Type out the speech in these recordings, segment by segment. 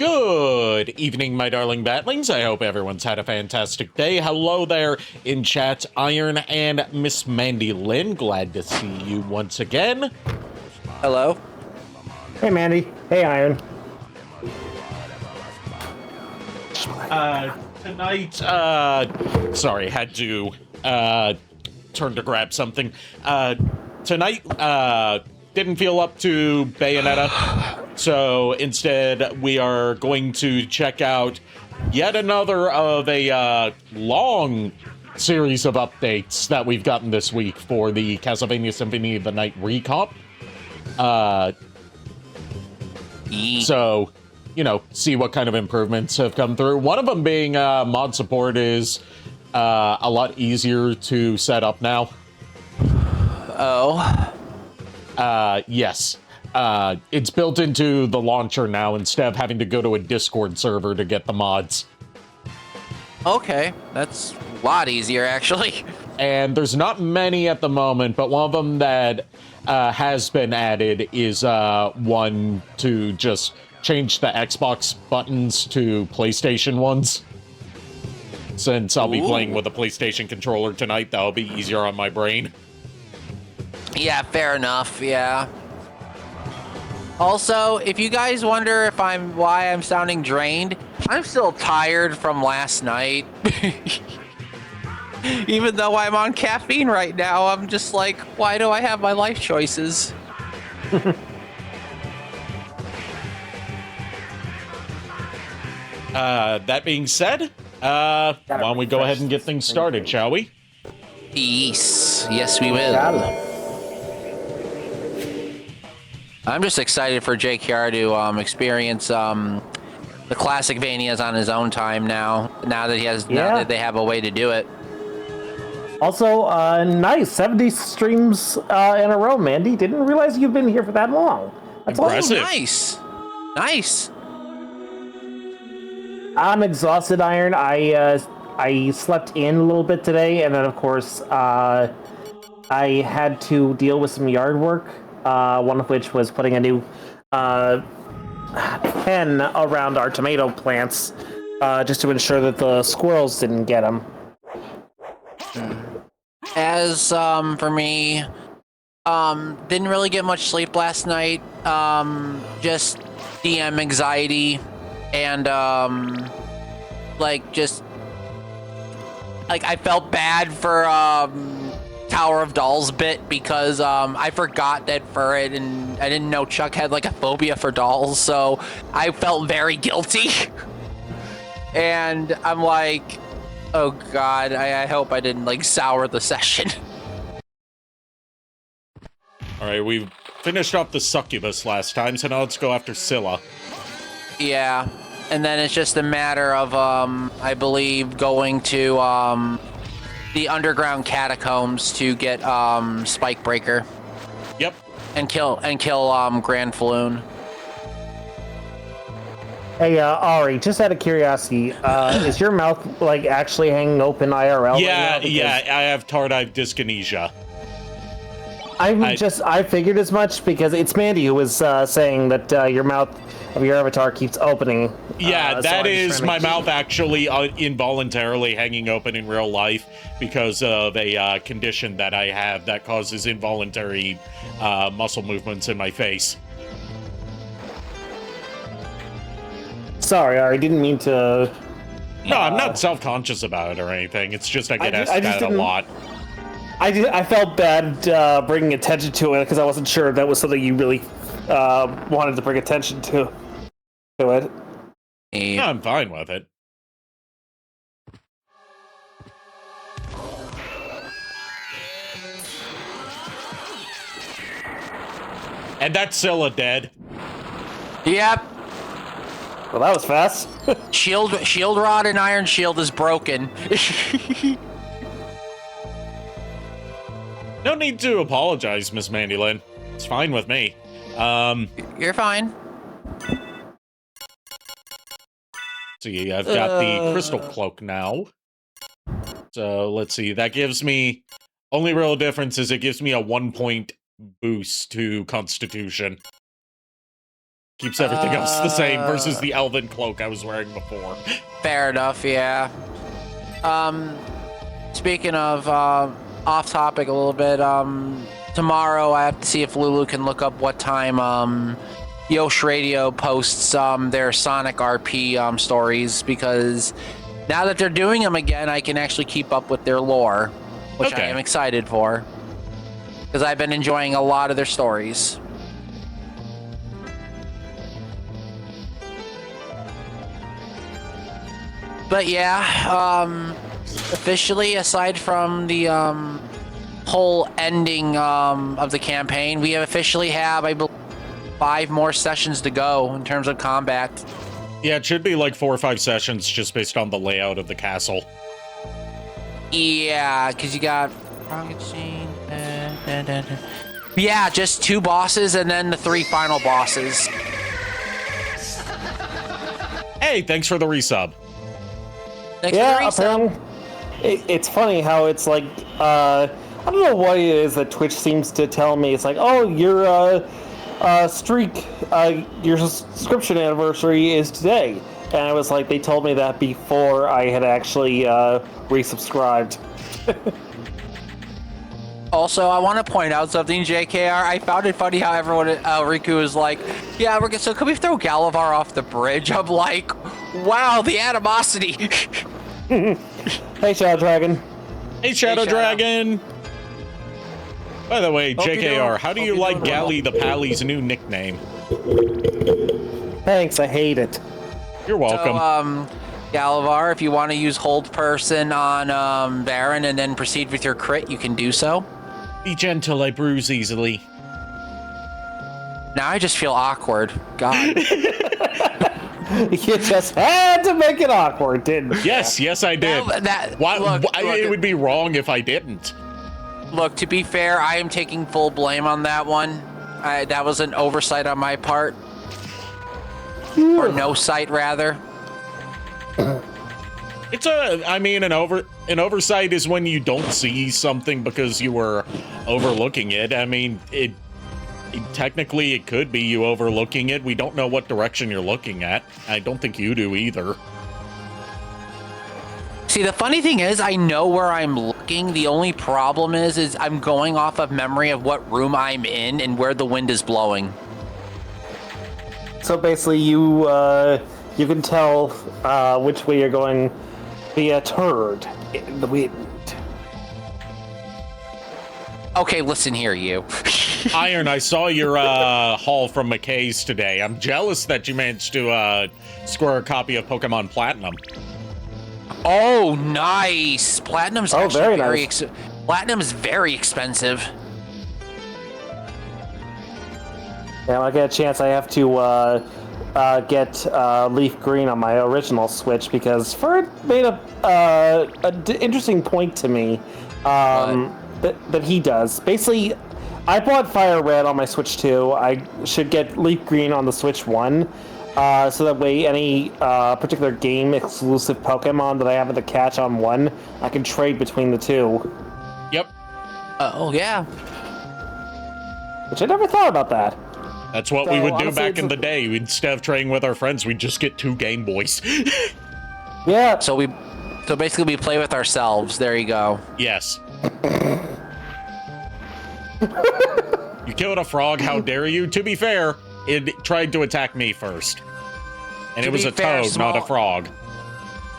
Good evening, my darling batlings. I hope everyone's had a fantastic day. Hello there in chat, Iron and Miss Mandy Lynn. Glad to see you once again. Hello. Hey, Mandy. Hey, Iron. Tonight, sorry, had to, turn to grab something. Tonight, didn't feel up to Bayonetta. So instead, we are going to check out yet another of a long series of updates that we've gotten this week for the Castlevania Symphony of the Night Recomp. So, you know, see what kind of improvements have come through. One of them being mod support is a lot easier to set up now. Oh. Yes. It's built into the launcher now instead of having to go to a Discord server to get the mods. Okay, that's a lot easier, actually. And there's not many at the moment, but one of them that has been added is one to just change the Xbox buttons to PlayStation ones. Since I'll be playing with a PlayStation controller tonight, that'll be easier on my brain. Yeah, fair enough, yeah. Also, if you guys wonder if why I'm sounding drained, I'm still tired from last night. Even though I'm on caffeine right now, I'm just like, why do I have my life choices? That being said, why don't we go ahead and get things started, shall we? Yes, we will. I'm just excited for JKR to experience the classic Vanias on his own time now that he has now that they have a way to do it. Also, nice 70 streams in a row, Mandy. Didn't realize you've been here for that long. That's impressive. Oh, nice. I'm exhausted, Iron. I slept in a little bit today, and then of course I had to deal with some yard work. One of which was putting a new pen around our tomato plants, just to ensure that the squirrels didn't get them. As for me, didn't really get much sleep last night. Just DM anxiety and I felt bad for Tower of Dolls bit because I forgot that for it, and I didn't know Chuck had like a phobia for dolls, so I felt very guilty. And I'm like, oh god, I hope I didn't like sour the session. Alright, we finished off the succubus last time, so now let's go after Scylla. Yeah, and then it's just a matter of I believe going to the underground catacombs to get Spikebreaker. Yep. And kill Grand Falloon. Hey, Ari, just out of curiosity, is your mouth like actually hanging open IRL? Yeah, right now? yeah, I have tardive dyskinesia. I figured as much because it's Mandy who was saying that your mouth of your avatar keeps opening. Yeah, that is my mouth actually involuntarily hanging open in real life because of a condition that I have that causes involuntary muscle movements in my face. Sorry, Ari, didn't mean to... No, I'm not self-conscious about it or anything. It's just I get asked that a lot. I felt bad bringing attention to it because I wasn't sure if that was something you really wanted to bring attention to it. Yeah, I'm fine with it. And that's Scylla dead. Yep. Well, that was fast. Shield rod and iron shield is broken. No need to apologize, Miss Mandy Lynn. It's fine with me. You're fine. See, I've got the crystal cloak now. So let's see, that gives me... Only real difference is it gives me a 1-point boost to Constitution. Keeps everything else the same versus the elven cloak I was wearing before. Fair enough, yeah. Speaking of off topic a little bit, tomorrow I have to see if Lulu can look up what time Yosh Radio posts their Sonic RP stories, because now that they're doing them again, I can actually keep up with their lore, which I am excited for, because I've been enjoying a lot of their stories. But yeah, officially, aside from the whole ending of the campaign, we officially have, I believe, 5 more sessions to go in terms of combat. Yeah, it should be like 4 or 5 sessions just based on the layout of the castle. Yeah, because you got... Yeah, just 2 bosses and then the 3 final bosses. Hey, thanks for the resub. Yeah, apparently, it's funny how it's like, I don't know what it is that Twitch seems to tell me. It's like, oh, your streak, your subscription anniversary is today. And I was like, they told me that before I had actually resubscribed. Also, I want to point out something, JKR. I found it funny how everyone, Riku was like, yeah, so can we throw Galavar off the bridge? I'm like, wow, the animosity. Hey, Shadow Dragon. Hey, Shadow Dragon. By the way, JKR, how do you like Gally the Pally's new nickname? Thanks, I hate it. You're welcome. So, Galavar, if you want to use Hold Person on Baron and then proceed with your crit, you can do so. Be gentle, I bruise easily. Now I just feel awkward. God. You just had to make it awkward, didn't you? Yes, I did. Look, it would be wrong if I didn't. Look, to be fair, I am taking full blame on that one. That was an oversight on my part. Or no sight, rather. It's an oversight is when you don't see something because you were overlooking it. I mean, technically it could be you overlooking it. We don't know what direction you're looking at. I don't think you do either. See, the funny thing is, I know where I'm looking. The only problem is I'm going off of memory of what room I'm in and where the wind is blowing. So basically, you can tell which way you're going via turd in the wind. Okay, listen here, you. Iron, I saw your haul from McKay's today. I'm jealous that you managed to score a copy of Pokemon Platinum. Oh, nice. Platinum's actually very nice. Platinum's very expensive. Yeah, when I get a chance, I have to get Leaf Green on my original Switch because Ferd made an interesting point to me that he does. Basically, I bought Fire Red on my Switch 2. I should get Leaf Green on the Switch 1. So that way any particular game exclusive Pokemon that I happen to catch on one, I can trade between the two. Yep. Oh, yeah. Which I never thought about that. That's what we would do back in the day. Instead of trading with our friends, we'd just get 2 Game Boys. Yeah. So basically we play with ourselves. There you go. Yes. You killed a frog, how dare you? To be fair, it tried to attack me first. And it was a toad, not a frog.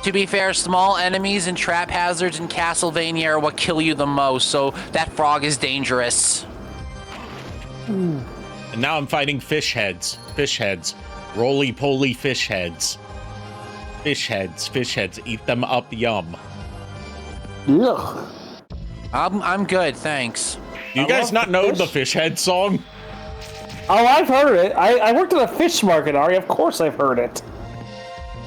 To be fair, small enemies and trap hazards in Castlevania are what kill you the most, so that frog is dangerous. And now I'm fighting fish heads. Fish heads. Roly-poly fish heads. Fish heads. Fish heads. Eat them up, yum. Ugh. I'm good, thanks. You guys not know the fish head song? Oh, I've heard it. I worked at a fish market, Ari. Of course I've heard it.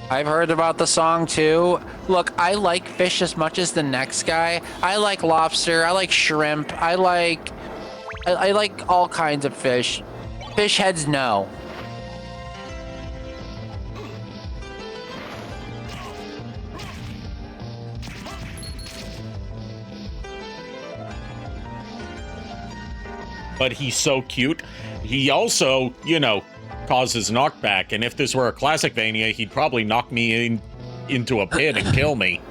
I've heard about the song too. Look, I like fish as much as the next guy. I like lobster. I like shrimp. I like all kinds of fish. Fish heads, no. But he's so cute. He also, you know, causes knockback, and if this were a Classicvania, he'd probably knock me into a pit and kill me.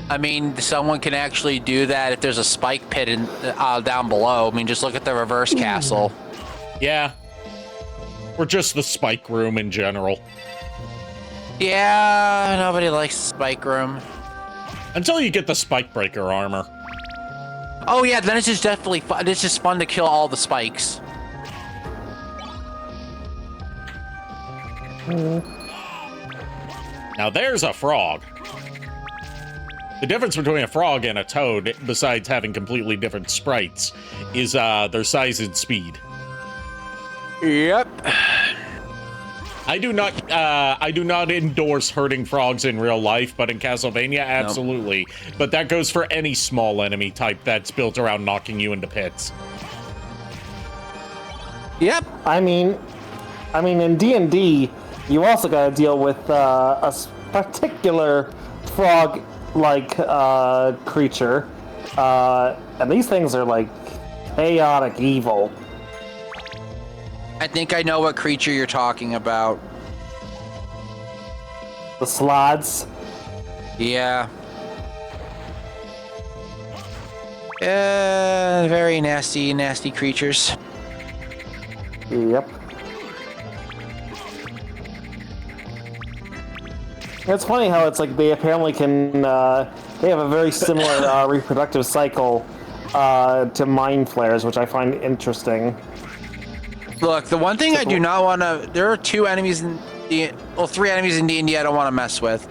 I mean, someone can actually do that if there's a spike pit down below. I mean, just look at the reverse castle. Yeah. Or just the spike room in general. Yeah, nobody likes spike room. Until you get the spike breaker armor. Oh yeah, then it's just definitely fun. It's just fun to kill all the spikes. Now there's a frog. The difference between a frog and a toad, besides having completely different sprites, is their size and speed. Yep. I do not endorse hurting frogs in real life, but in Castlevania, absolutely. Nope. But that goes for any small enemy type that's built around knocking you into pits. Yep. I mean, in D&D, you also got to deal with a particular frog-like creature, and these things are like chaotic evil. I think I know what creature you're talking about. The slods. Yeah. Very nasty, nasty creatures. Yep. It's funny how it's like they apparently can, they have a very similar reproductive cycle to mind flares, which I find interesting. Look, the one thing I do not want to... There are three enemies in D&D I don't want to mess with.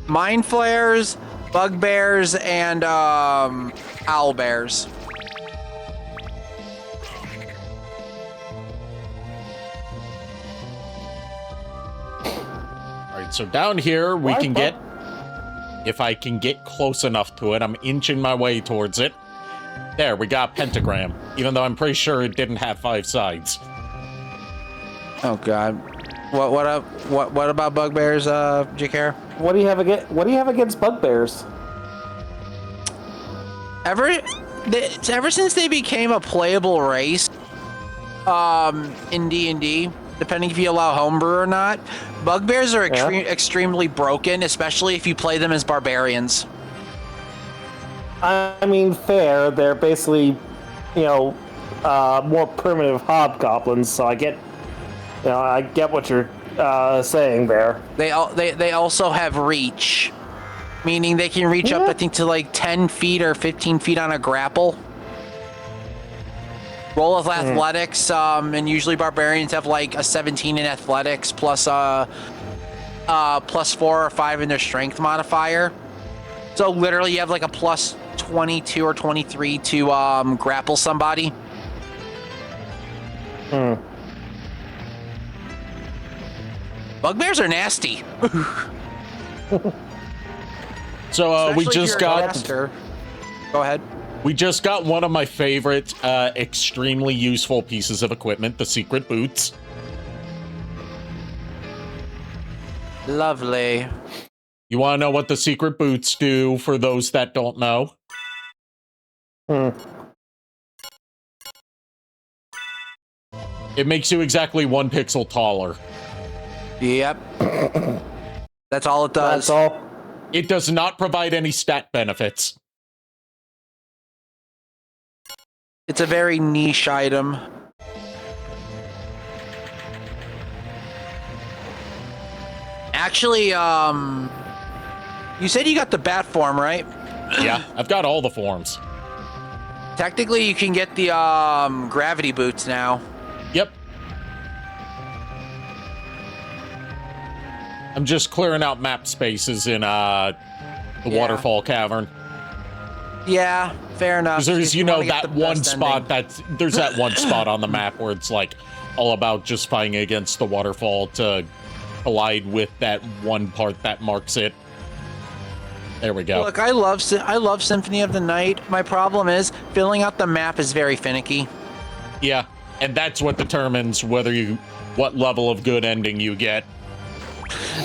Mind flares, bugbears, and owl bears. Alright, so down here we can get... If I can get close enough to it, I'm inching my way towards it. There, we got pentagram. Even though I'm pretty sure it didn't have 5 sides. Oh God, what about bugbears, Jakar? What do you have against bugbears? Ever since they became a playable race, in D&D, depending if you allow homebrew or not, bugbears are extremely broken, especially if you play them as barbarians. I mean, fair. They're basically, more primitive hobgoblins. So I get what you're saying there. They also have reach, meaning they can reach up, I think, to like 10 feet or 15 feet on a grapple. Roll of athletics, and usually barbarians have like a 17 in athletics plus plus 4 or 5 in their strength modifier. So literally, you have like a plus 22 or 23 to grapple somebody. Bugbears are nasty. So we just got... Go ahead. We just got one of my favorite, extremely useful pieces of equipment, the secret boots. Lovely. You want to know what the secret boots do for those that don't know? It makes you exactly 1 pixel taller. Yep. That's all it does. That's all. It does not provide any stat benefits. It's a very niche item. Actually, you said you got the bat form, right? Yeah, I've got all the forms. Technically, you can get the gravity boots now. Yep. I'm just clearing out map spaces in the waterfall cavern. Yeah, fair enough. There's, that one spot there's that one spot on the map where it's like all about just fighting against the waterfall to collide with that one part that marks it. There we go. Look, I love Symphony of the Night. My problem is filling out the map is very finicky. Yeah, and that's what determines what level of good ending you get.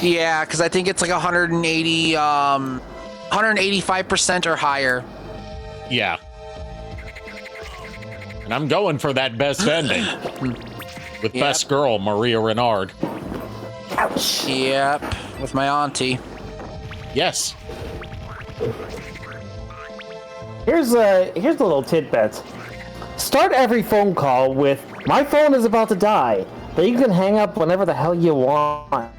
Yeah, because I think it's like 185% or higher. Yeah. And I'm going for that best ending. with best girl Maria Renard. Ouch. Yep, with my auntie. Yes. Here's a little tidbit. Start every phone call with, "My phone is about to die." Then you can hang up whenever the hell you want.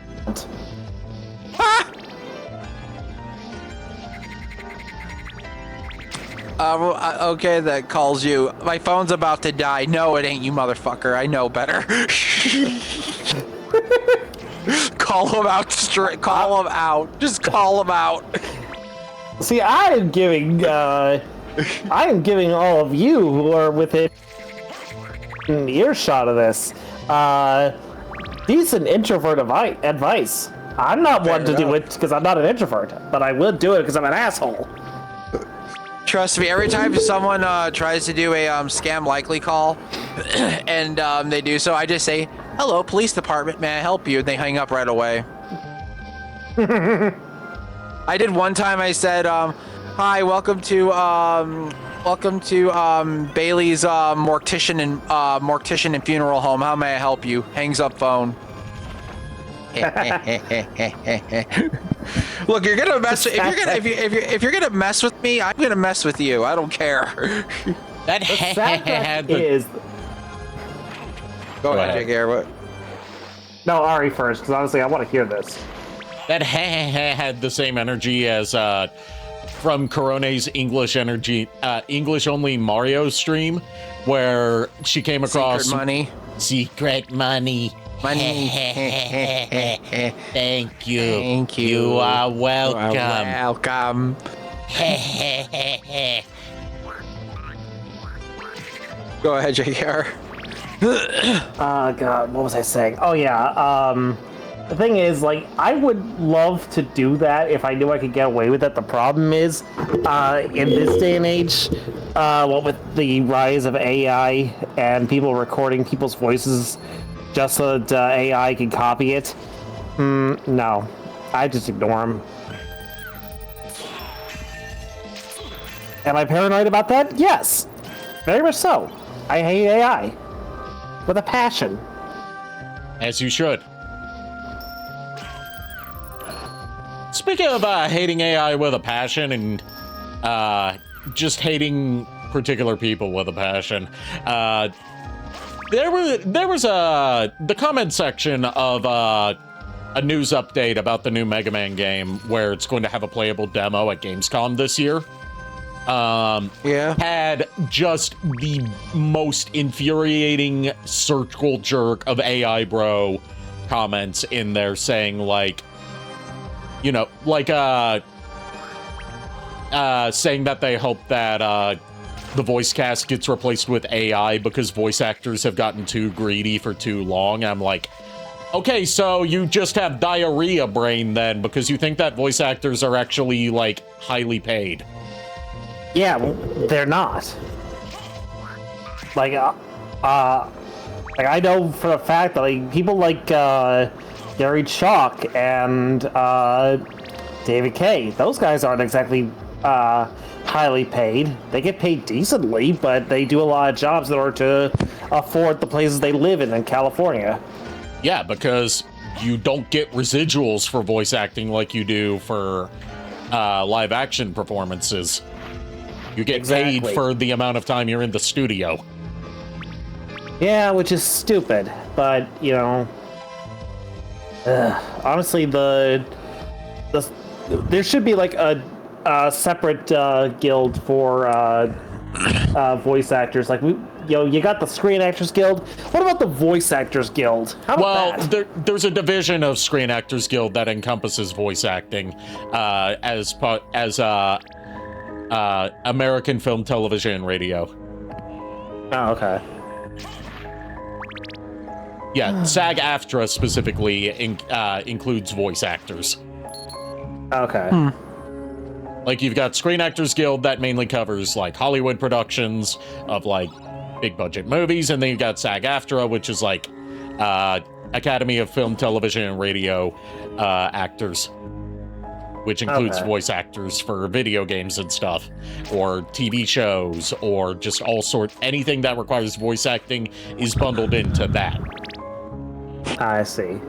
Okay, that calls you. My phone's about to die. No, it ain't, you motherfucker. I know better. Call him out straight. Call him out. Just call him out. See, I am giving all of you who are within earshot of this decent introvert advice. I'm not one to do it because I'm not an introvert, but I will do it because I'm an asshole. Trust me, every time someone tries to do a scam likely call, and they do so, I just say, "Hello, police department, may I help you?" And they hang up right away. I did one time. I said, "Hi, welcome to Bailey's mortician and funeral home. How may I help you?" Hangs up phone. Look, you're gonna mess. If you're gonna mess with me, I'm gonna mess with you. I don't care. That had the... is. Go ahead, Jake. What? No, Ari first, because honestly, I want to hear this. That had the same energy as from Corone's English only Mario stream, where she came across secret money. Money. Thank you. Thank you. You are welcome. You are welcome. Go ahead, JR. Oh God, what was I saying? Oh yeah, the thing is, like, I would love to do that if I knew I could get away with it. The problem is, in this day and age, what with the rise of AI and people recording people's voices just so that AI can copy it, no, I just ignore them. Am I paranoid about that? Yes, very much so. I hate AI with a passion. As you should. Speaking of hating AI with a passion and just hating particular people with a passion, there was the comment section of a news update about the new Mega Man game where it's going to have a playable demo at Gamescom this year. Had just the most infuriating circle jerk of AI bro comments in there saying, like, you know, like, saying that they hope that, the voice cast gets replaced with AI because voice actors have gotten too greedy for too long. I'm like, okay, so you just have diarrhea brain then, because you think that voice actors are actually, like, highly paid. Yeah, well, they're not. Like, I know for a fact that, like, people like Gary Chalk and David Kay, those guys aren't exactly highly paid. They get paid decently, but they do a lot of jobs in order to afford the places they live in California. Yeah, because you don't get residuals for voice acting like you do for live action performances. You get paid for the amount of time you're in the studio. Yeah, which is stupid, but, you know, honestly, there should be like a separate guild for voice actors. Like, you got the Screen Actors Guild. What about the Voice Actors Guild? How about that? There's a division of Screen Actors Guild that encompasses voice acting as American film, television, and radio. Oh, okay. Yeah, SAG-AFTRA specifically includes voice actors. Okay. Like, you've got Screen Actors Guild that mainly covers, like, Hollywood productions of, like, big-budget movies, and then you've got SAG-AFTRA, which is, like, Academy of Film, Television, and Radio actors, which includes voice actors for video games and stuff, or TV shows, or just anything that requires voice acting is bundled into that. I see.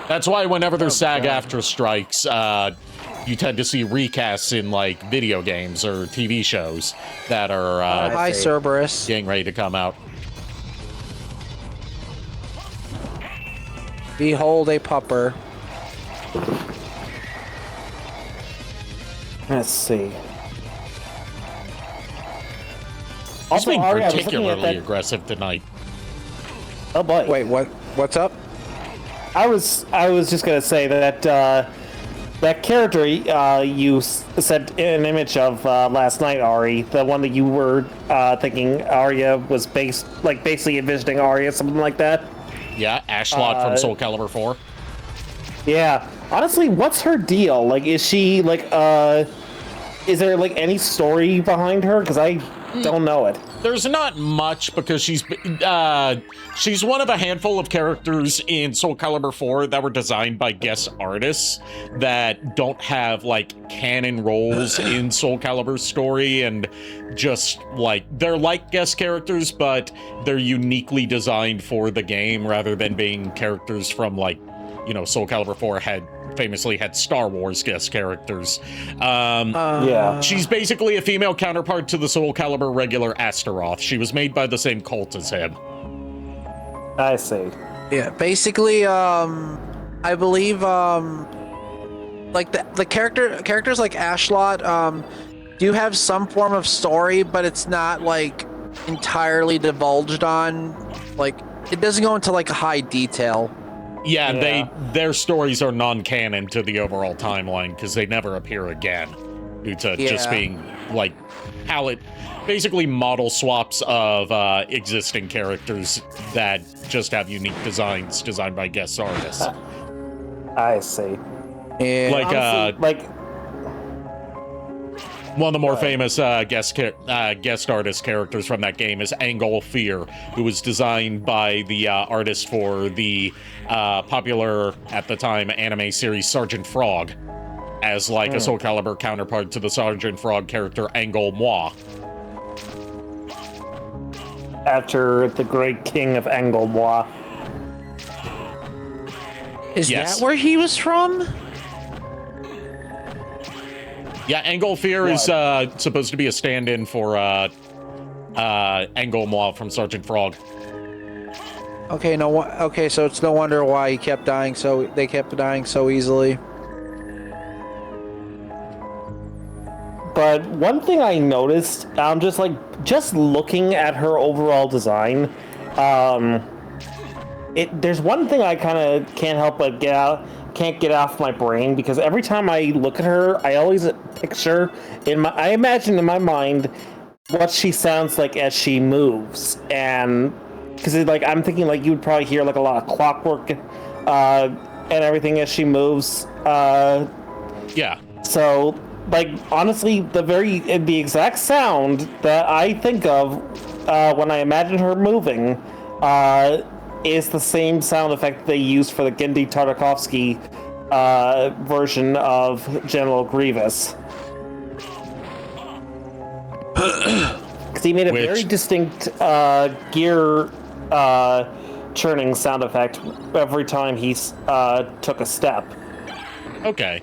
That's why whenever there's SAG-AFTRA strikes, you tend to see recasts in like video games or TV shows that are Hi, Cerberus. getting ready to come out. Behold a pupper. Let's see. He's being Ari, I was looking at particularly that- aggressive tonight. Oh boy. Wait, what? What's up? I was just gonna say that that character you sent an image of last night, Ari, the one that you were thinking Arya was basically envisioning Arya, something like that. Yeah, Ashlot from Soul Calibur 4. Yeah. Honestly, what's her deal? Like, is she like is there like any story behind her? Because I don't know it. There's not much because she's one of a handful of characters in Soul Calibur 4 that were designed by guest artists that don't have like canon roles in Soul Calibur's story, and just like they're like guest characters, but they're uniquely designed for the game rather than being characters from like, you know, Soul Calibur 4 famously had Star Wars guest characters. Yeah. She's basically a female counterpart to the Soul Calibur regular Astaroth. She was made by the same cult as him. I see. Yeah, basically, I believe, like the characters like Ashlot, do have some form of story, but it's not like entirely divulged on. Like, it doesn't go into like a high detail. Yeah, their stories are non-canon to the overall timeline because they never appear again due to just being like how it basically model swaps of existing characters that just have unique designs designed by guest artists. I see. Yeah. Like Honestly, one of the more famous guest artist characters from that game is Angol Fear, who was designed by the artist for the popular, at the time, anime series Sergeant Frog, as like a Soul Calibur counterpart to the Sergeant Frog character Angol Moi. after the great king of Anglemois. Is Yes. that where he was from? Yeah, Angolfear is supposed to be a stand-in for Angolmois from Sergeant Frog. Okay, okay, so it's no wonder why he kept dying. So they kept dying so easily. But one thing I noticed, just looking at her overall design, there's one thing I kind of can't help but can't get off my brain, because every time I look at her, I always picture I imagine in my mind what she sounds like as she moves, and because I'm thinking you would probably hear a lot of clockwork and everything as she moves. Yeah. So, honestly, the exact sound that I think of when I imagine her moving is the same sound effect they used for the Gendy Tartakovsky version of General Grievous. Because he made a very distinct gear churning sound effect every time he took a step. Okay.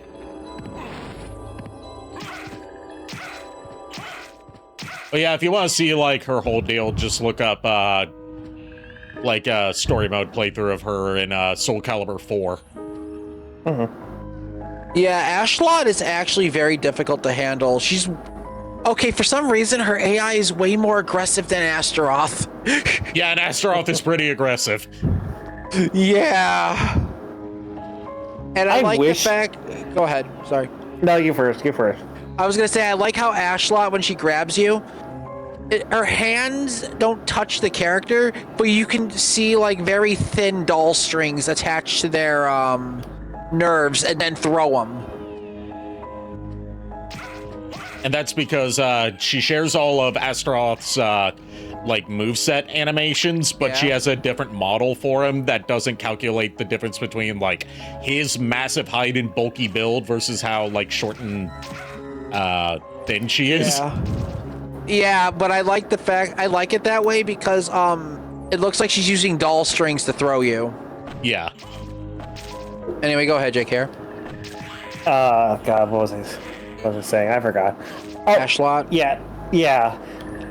But yeah, if you want to see her whole deal, just look up a story mode playthrough of her in Soul Calibur 4. Yeah, Ashlot is actually very difficult to handle. Okay, for some reason, her AI is way more aggressive than Astaroth. Yeah, and Astaroth is pretty aggressive. Yeah. And I like wish... the fact... Go ahead, sorry. No, you first. I was going to say, I like how Ashlot, when she grabs you, her hands don't touch the character, but you can see very thin doll strings attached to their nerves and then throw them. And that's because she shares all of Astaroth's moveset animations, but she has a different model for him that doesn't calculate the difference between his massive height and bulky build versus how short and thin she is. Yeah, but I like it that way because It looks like she's using doll strings to throw you. Yeah. Anyway, go ahead, Jake. Here. God, what was I saying? I forgot. Oh, Ashlot. Yeah.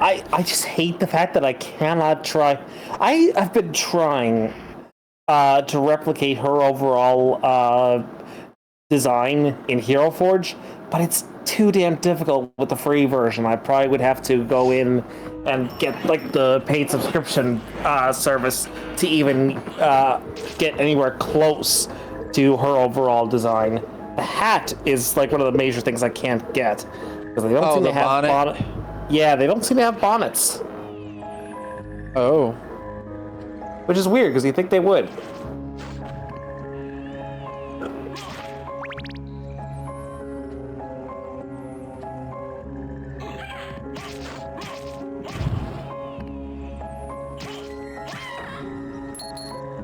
I just hate the fact that I cannot try. I've been trying to replicate her overall design in Hero Forge, but it's too damn difficult with the free version. I probably would have to go in and get like the paid subscription service to even get anywhere close to her overall design. The hat is like one of the major things I can't get because they don't seem to have bonnet. Yeah, they don't seem to have bonnets. Oh, which is weird because you think they would.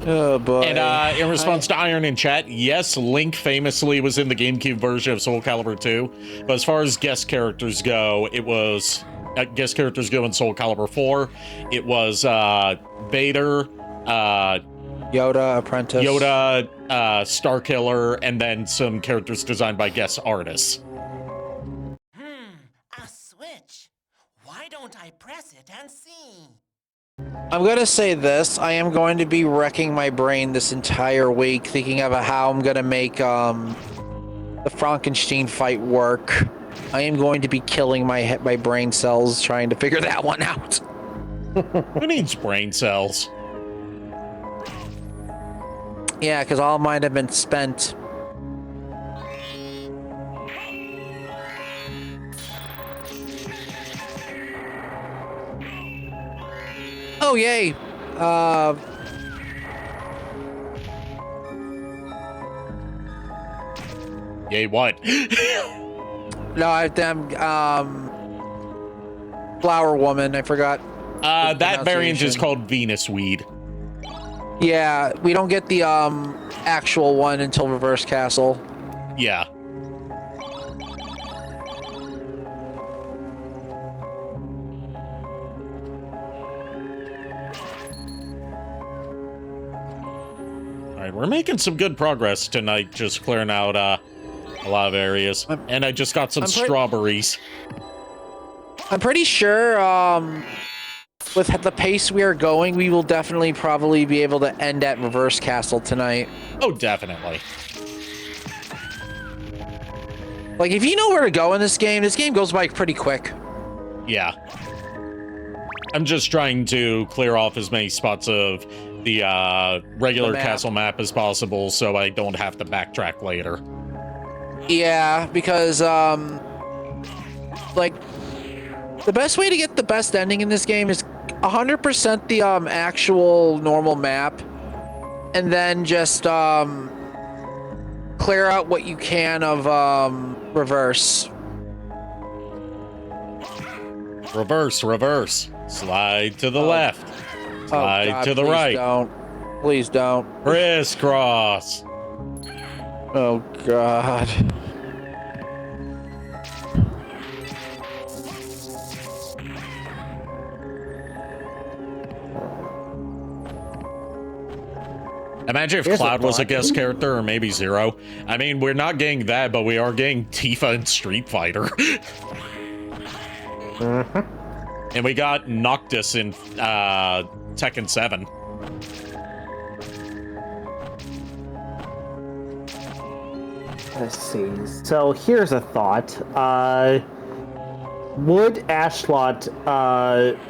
Oh boy. And in response to Iron in chat, yes, Link famously was in the GameCube version of Soul Calibur 2, but as far as guest characters go, it was guest characters go in Soul Calibur 4. It was Vader, Yoda, Apprentice, Starkiller, and then some characters designed by guest artists. A switch. Why don't I press it and see? I'm gonna say this. I am going to be wrecking my brain this entire week thinking about how I'm gonna make the Frankenstein fight work. I am going to be killing my brain cells trying to figure that one out. Who needs brain cells? Yeah, because all mine have been spent. Oh, yay. Yay, what? No, Flower Woman, I forgot. That variant is called Venus Weed. Yeah, we don't get the actual one until Reverse Castle. Yeah. Alright, we're making some good progress tonight, just clearing out a lot of areas. And I just got some strawberries. I'm pretty sure with the pace we are going, we will definitely probably be able to end at Reverse Castle tonight. Oh, definitely. Like, if you know where to go in this game goes by pretty quick. Yeah. I'm just trying to clear off as many spots of the regular castle map as possible so I don't have to backtrack later. Yeah, because, like, the best way to get the best ending in this game is 100% the actual normal map, and then just clear out what you can of reverse. Reverse. Slide to the left. Slide to the right. Please don't. Crisscross. Oh, God. Imagine if Cloud was a guest character, or maybe Zero. I mean, we're not getting that, but we are getting Tifa in Street Fighter. And we got Noctis in Tekken 7. Let's see. So here's a thought. Would Ashlot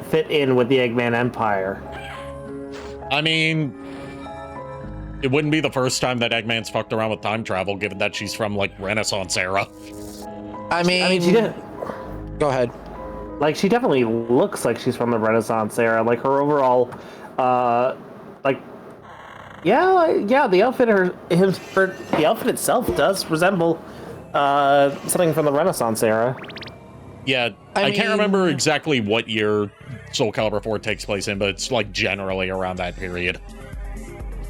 fit in with the Eggman Empire? I mean, it wouldn't be the first time that Eggman's fucked around with time travel, given that she's from, like, Renaissance era. I mean she did. Go ahead. Like, she definitely looks like she's from the Renaissance era. Like, her overall, like, yeah, the outfit, the outfit itself does resemble something from the Renaissance era. Yeah, I can't remember exactly what year Soul Calibur 4 takes place in, but it's, like, generally around that period.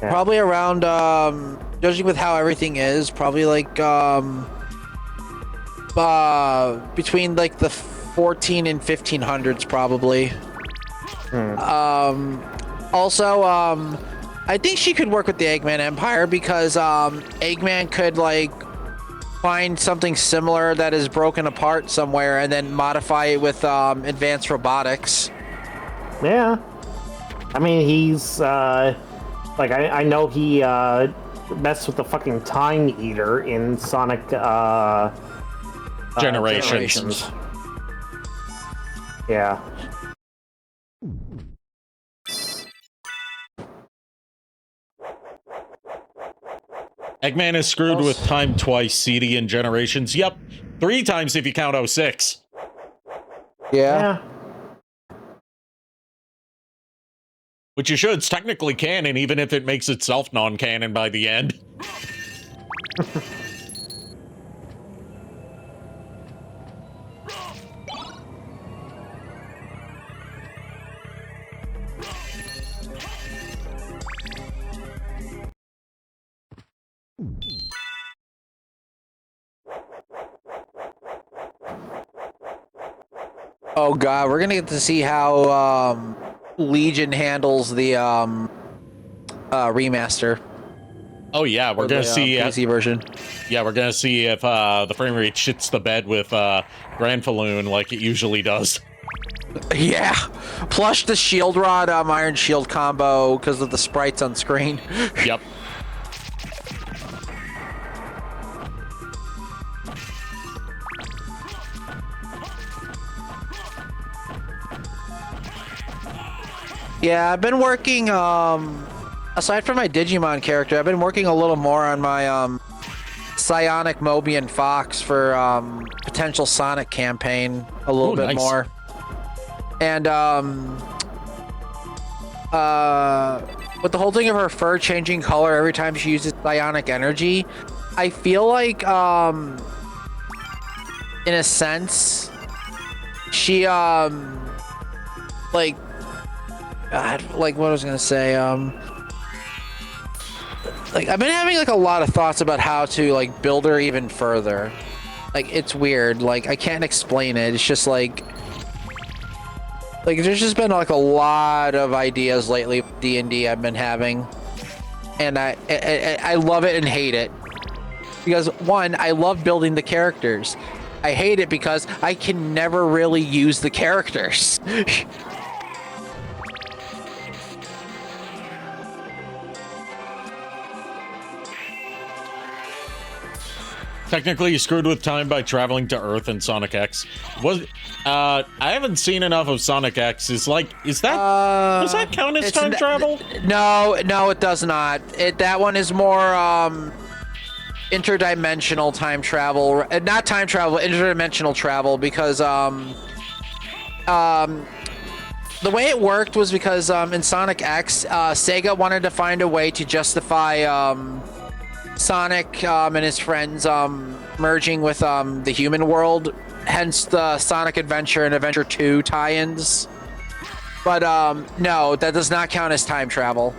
Yeah. Probably around, judging with how everything is, probably, like, between, like, the 14 and 1500s, probably. Also, I think she could work with the Eggman Empire because Eggman could like find something similar that is broken apart somewhere and then modify it with advanced robotics. Yeah. I mean, he's like I know he messed with the fucking Time Eater in Sonic Generations. Yeah. Eggman is screwed with time twice, CD and Generations. Yep, 3 times if you count 06. Yeah. Which you should. It's technically canon, even if it makes itself non-canon by the end. Oh god, we're gonna get to see how Legion handles the remaster. Oh yeah, we're gonna see PC version. Yeah, we're gonna see if the frame rate shits the bed with Grand Falloon like it usually does. Yeah, plus the Shield Rod Iron Shield combo because of the sprites on screen. Yep. Yeah, I've been working, aside from my Digimon character, I've been working a little more on my, Psionic Mobian Fox for, potential Sonic campaign a little bit nice. more. And, with the whole thing of her fur changing color every time she uses psionic energy, I feel like, in a sense, she, like, God, like what I was gonna say, like I've been having like a lot of thoughts about how to like build her even further. Like it's weird, like I can't explain it. It's just like there's just been like a lot of ideas lately with D&D I've been having, and I love it and hate it because one, I love building the characters. I hate it because I can never really use the characters. Technically, you screwed with time by traveling to Earth in Sonic X. I haven't seen enough of Sonic X. Does that count as time travel? No, it does not. That one is more interdimensional time travel, not time travel, interdimensional travel, because the way it worked was because in Sonic X, Sega wanted to find a way to justify Sonic and his friends merging with the human world, hence the Sonic Adventure and Adventure 2 tie-ins. But no, that does not count as time travel.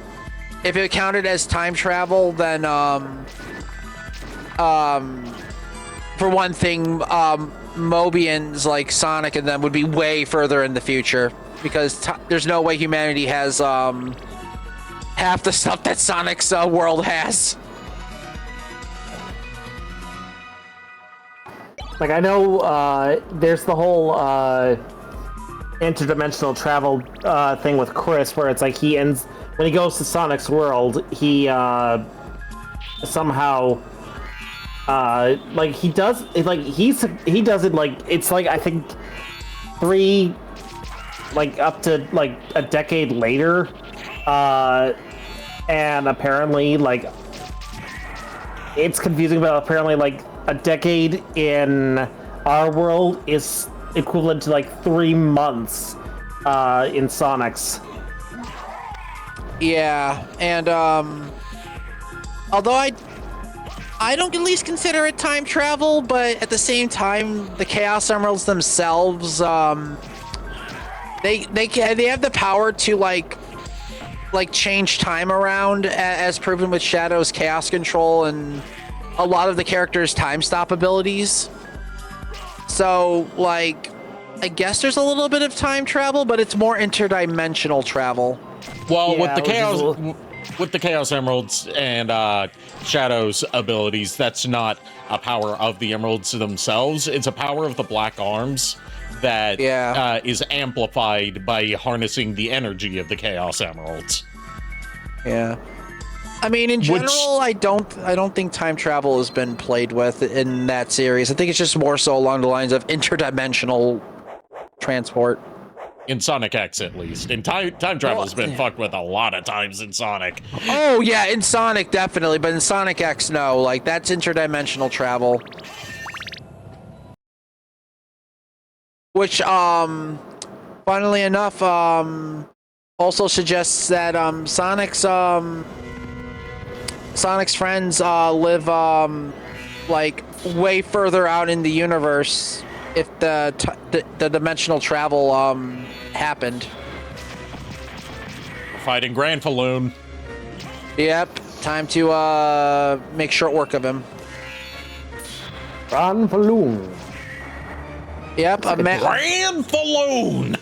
If it counted as time travel, then for one thing, Mobians like Sonic and them would be way further in the future, because there's no way humanity has half the stuff that Sonic's world has. Like, I know there's the whole interdimensional travel thing with Chris, where it's like when he goes to Sonic's world, he somehow like he does it, like he does it like it's like I think up to like a decade later, and apparently like it's confusing, but apparently like a decade in our world is equivalent to like 3 months in Sonic's. Yeah, and although I don't at least consider it time travel, but at the same time, the Chaos Emeralds themselves, they have the power to like change time around, as proven with Shadow's Chaos Control and a lot of the characters' time stop abilities. So, like, I guess there's a little bit of time travel, but it's more interdimensional travel. Well, Yeah, with the Chaos Emeralds and Shadow's abilities, that's not a power of the Emeralds themselves. It's a power of the Black Arms that is amplified by harnessing the energy of the Chaos Emeralds. Yeah. I mean, in general, I don't think time travel has been played with in that series. I think it's just more so along the lines of interdimensional transport. In Sonic X, at least. And time travel's been fucked with a lot of times in Sonic. Oh, yeah, in Sonic, definitely. But in Sonic X, no. Like, that's interdimensional travel. Which, funnily enough, also suggests that Sonic's friends live like way further out in the universe if the dimensional travel happened. Fighting Granfalloon. Yep, time to make short work of him. Granfalloon. Yep, Granfalloon.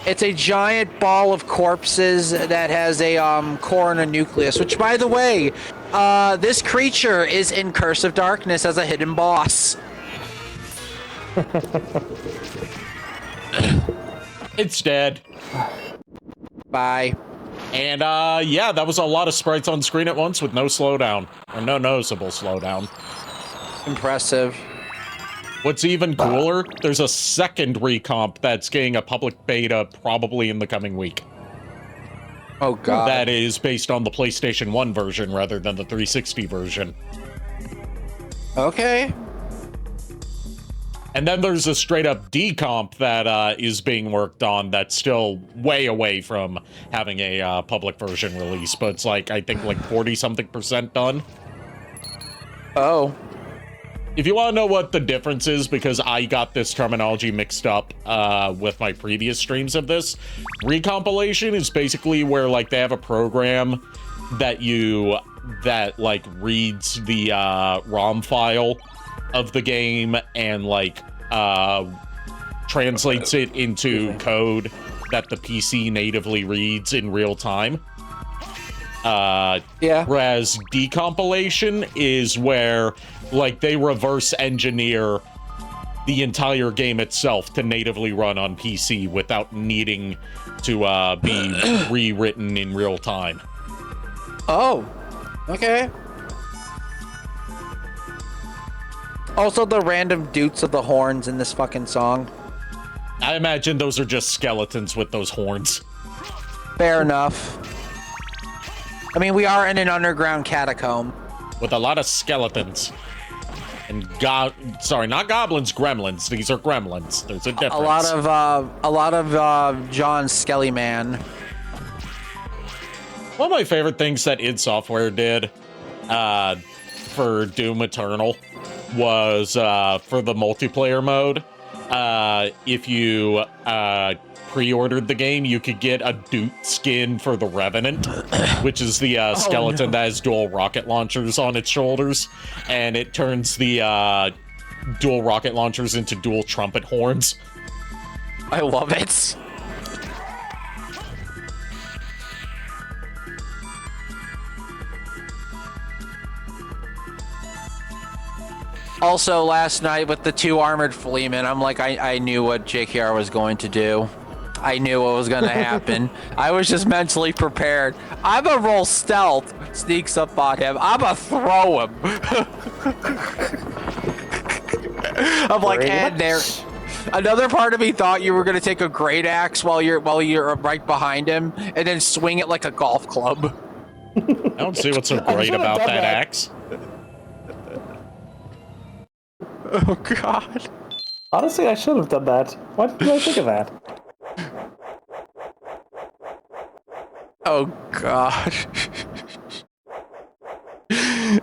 It's a giant ball of corpses that has a core and a nucleus, which, by the way, this creature is in Curse of Darkness as a hidden boss. It's dead. Bye. And yeah, that was a lot of sprites on screen at once with no slowdown, or no noticeable slowdown. Impressive. What's even cooler, there's a second recomp that's getting a public beta probably in the coming week. Oh god. That is based on the PlayStation 1 version rather than the 360 version. Okay. And then there's a straight up decomp that is being worked on that's still way away from having a public version release, but it's like, I think like 40-something% done. Oh. If you want to know what the difference is, because I got this terminology mixed up with my previous streams of this, recompilation is basically where like they have a program that like reads the ROM file of the game and like translates it into code that the PC natively reads in real time. Whereas decompilation is where like they reverse engineer the entire game itself to natively run on PC without needing to be rewritten in real time. Oh, okay. Also, the random doots of the horns in this fucking song. I imagine those are just skeletons with those horns. Fair enough. I mean, we are in an underground catacomb. With a lot of skeletons. And sorry, not goblins, gremlins. These are gremlins. There's a difference. A lot of John Skellyman. One of my favorite things that id Software did for Doom Eternal was for the multiplayer mode. If you pre-ordered the game, you could get a Doot skin for the Revenant, which is the skeleton that has dual rocket launchers on its shoulders, and it turns the dual rocket launchers into dual trumpet horns. I love it. Also, last night with the 2 armored fleamen, I'm like, I knew what JKR was going to do. I knew what was going to happen. I was just mentally prepared. I'm going to roll stealth, sneaks up on him. I'm going to throw him. I'm like, and there. Another part of me thought you were going to take a great axe while you're right behind him and then swing it like a golf club. I don't see what's so great about that axe. Oh, God. Honestly, I should have done that. Why didn't I think of that? Oh, God.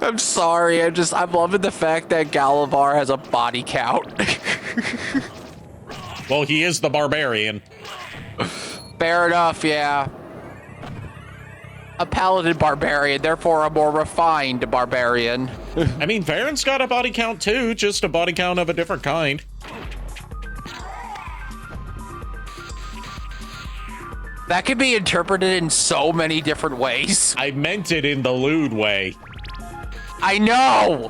I'm sorry. I'm loving the fact that Galavar has a body count. Well, he is the barbarian. Fair enough, yeah. A paladin barbarian, therefore a more refined barbarian. I mean, Varen's got a body count too, just a body count of a different kind. That could be interpreted in so many different ways. I meant it in the lewd way. I know!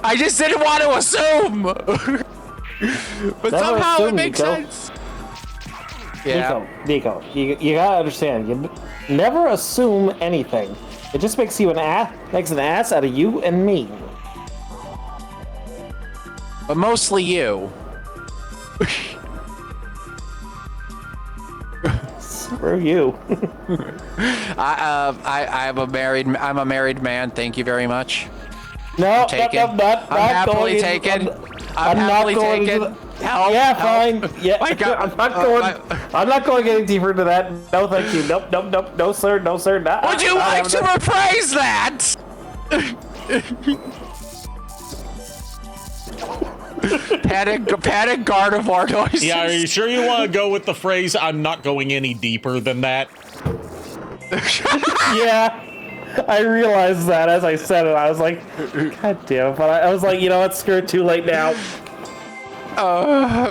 I just didn't want to assume! But Never somehow it assume, makes Nico. sense. Yeah. Nico, you gotta understand. You never assume anything. It just makes you an ass out of you and me. But mostly you. Screw you. I'm a married man. Thank you very much. No, Taken. not I'm happily going taken. I'm not happily going taken. to Help, yeah, help. fine. Yeah, My God. I'm not going any deeper into that. No, thank you. Nope. No, sir. No, sir. Would you like to rephrase that? Panic Gardevoir noises. Yeah, are you sure you want to go with the phrase, I'm not going any deeper than that? Yeah. I realized that as I said it. I was like, God damn it. But I was like, you know what? Screw it. Too late now.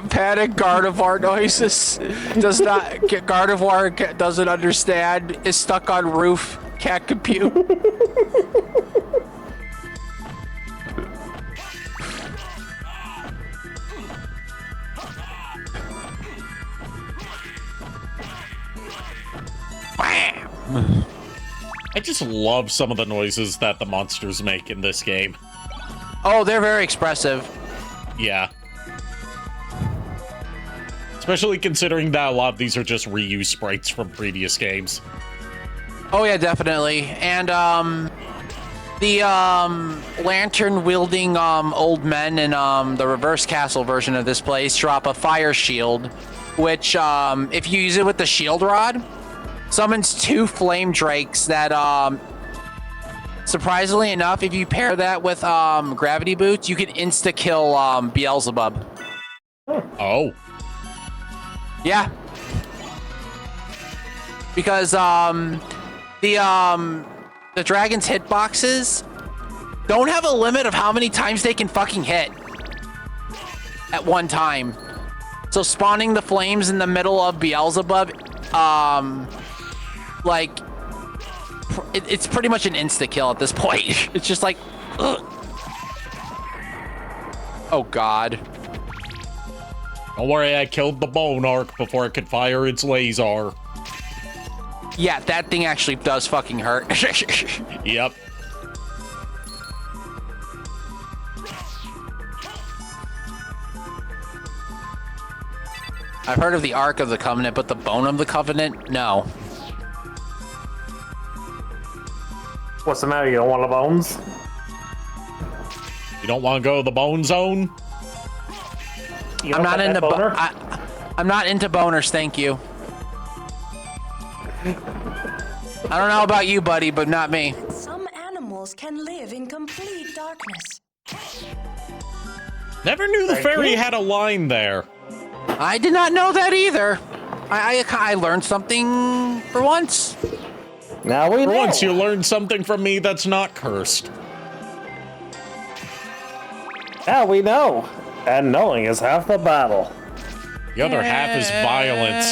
Panic Gardevoir noises. Gardevoir doesn't understand. Is stuck on roof. Can't compute. I just love some of the noises that the monsters make in this game. Oh, they're very expressive. Yeah. Especially considering that a lot of these are just reused sprites from previous games. Oh yeah, definitely. And the lantern-wielding old men in the reverse castle version of this place drop a fire shield, which if you use it with the shield rod, summons 2 flame drakes that surprisingly enough, if you pair that with gravity boots, you can insta-kill Beelzebub. Oh. Yeah. Because the dragon's hitboxes don't have a limit of how many times they can fucking hit at one time. So spawning the flames in the middle of Beelzebub, like, it's pretty much an insta-kill at this point. It's just like, ugh. Oh god. Don't worry, I killed the bone arc before it could fire its laser. Yeah, that thing actually does fucking hurt. Yep. I've heard of the Ark of the Covenant, but the Bone of the Covenant? No. What's the matter? You don't want the bones? You don't want to go to the bone zone? You I'm don't not got into that boner? I'm not into boners, thank you. I don't know about you, buddy, but not me. Some animals can live in complete darkness. Never knew the fairy had a line there. I did not know that either. I learned something for once. Now we For know. once, you learned something from me that's not cursed. Now we know. And knowing is half the battle. The other half is violence.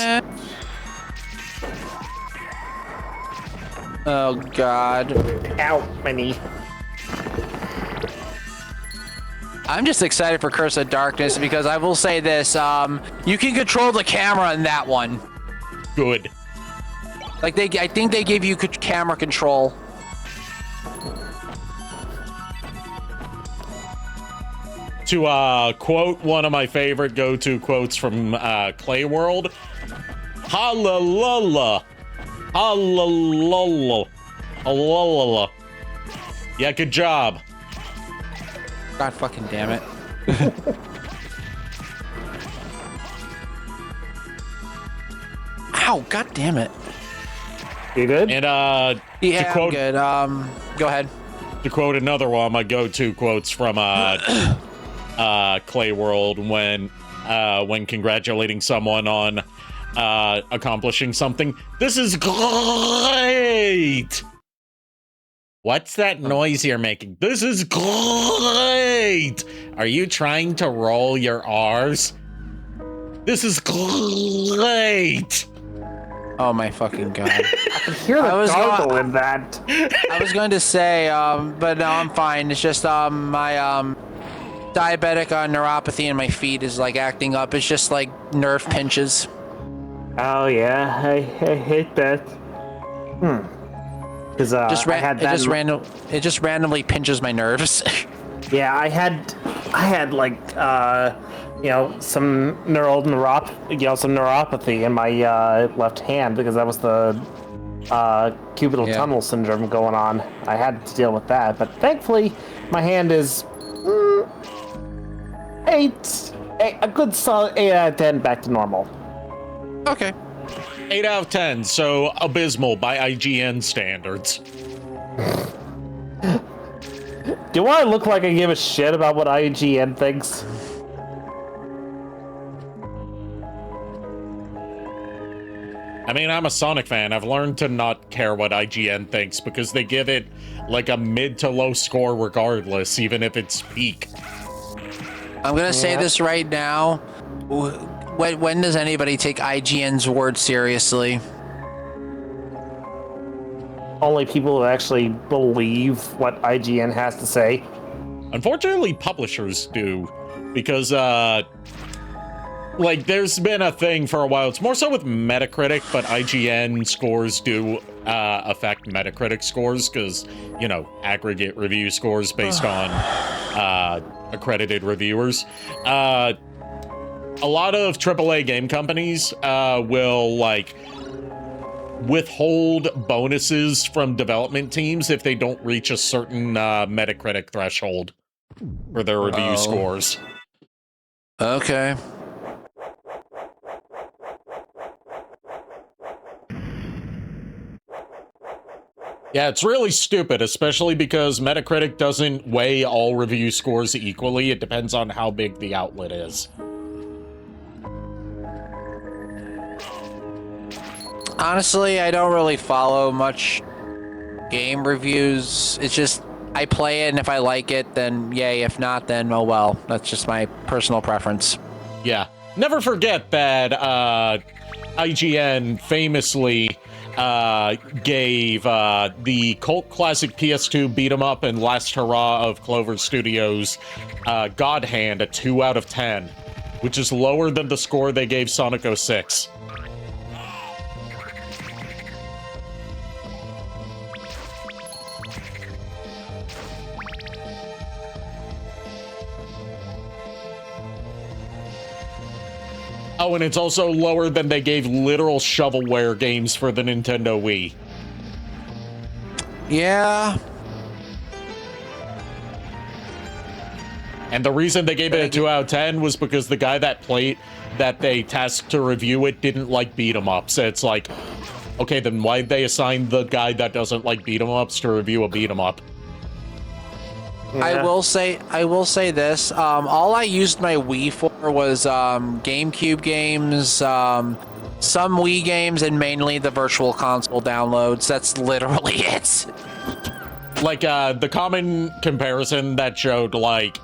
Oh god. Ow, my knee. I'm just excited for Curse of Darkness because I will say this, you can control the camera in that one. Good. Like I think they gave you camera control. To quote one of my favorite go-to quotes from Clay World, "Hallelujah, hallelujah, hallelujah." Yeah, good job. God fucking damn it. Ow, god damn it. You good? And Yeah, to quote, I'm good. Go ahead. to quote another one of my go-to quotes from Clay World when congratulating someone on accomplishing something. This is great. What's that noise you're making? This is great. Are you trying to roll your R's? This is great. Oh my fucking god. Hear the I was gargle in that. I was going to say, but no, I'm fine. It's just my diabetic neuropathy in my feet is like acting up. It's just like nerve pinches. Oh yeah, I hate that. Because I had that. It just randomly pinches my nerves. Yeah, I had like some neuropathy in my left hand because that was the cubital tunnel syndrome going on. I had to deal with that, but thankfully my hand is a good solid 8 out of 10 back to normal. Okay. 8 out of 10, so abysmal by IGN standards. Do I look like I give a shit about what IGN thinks? I mean, I'm a Sonic fan. I've learned to not care what IGN thinks because they give it like a mid to low score regardless, even if it's peak. I'm gonna say this right now. When does anybody take IGN's word seriously? Only people who actually believe what IGN has to say. Unfortunately, publishers do, because like there's been a thing for a while. It's more so with Metacritic, but IGN scores do affect Metacritic scores because, you know, aggregate review scores based on accredited reviewers. A lot of AAA game companies will like withhold bonuses from development teams if they don't reach a certain Metacritic threshold for their review scores. Okay. Yeah, it's really stupid, especially because Metacritic doesn't weigh all review scores equally. It depends on how big the outlet is. Honestly, I don't really follow much game reviews. It's just, I play it, and if I like it, then yay. If not, then oh well. That's just my personal preference. Yeah. Never forget that IGN famously gave the cult classic PS2 beat 'em up and last hurrah of Clover Studios God Hand a 2 out of 10, which is lower than the score they gave Sonic 06. Oh, and it's also lower than they gave literal shovelware games for the Nintendo Wii. Yeah. And the reason they gave it a 2 out of 10 was because the guy that they tasked to review it didn't like beat 'em ups. It's like, okay, then why'd they assign the guy that doesn't like beat 'em ups to review a beat 'em up? Yeah. I will say this. All I used my Wii for was GameCube games, some Wii games, and mainly the Virtual Console downloads. That's literally it. Like, the common comparison that showed, like,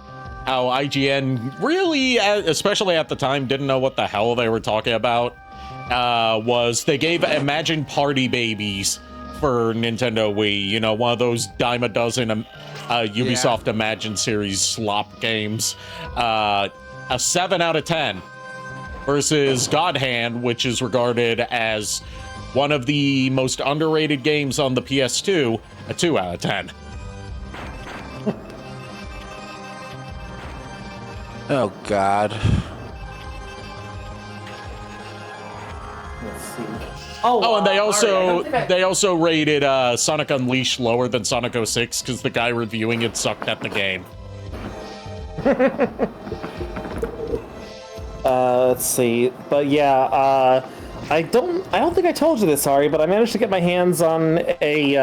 how IGN really, especially at the time, didn't know what the hell they were talking about, was they gave Imagine Party Babies for Nintendo Wii. You know, one of those dime a dozen Ubisoft Imagine series slop games. A 7 out of 10 versus God Hand, which is regarded as one of the most underrated games on the PS2, a 2 out of 10. Oh God. Let's see. Oh, and they alright, also rated Sonic Unleashed lower than Sonic 06 because the guy reviewing it sucked at the game. Let's see, but yeah, I don't think I told you this, Ari, but I managed to get my hands on a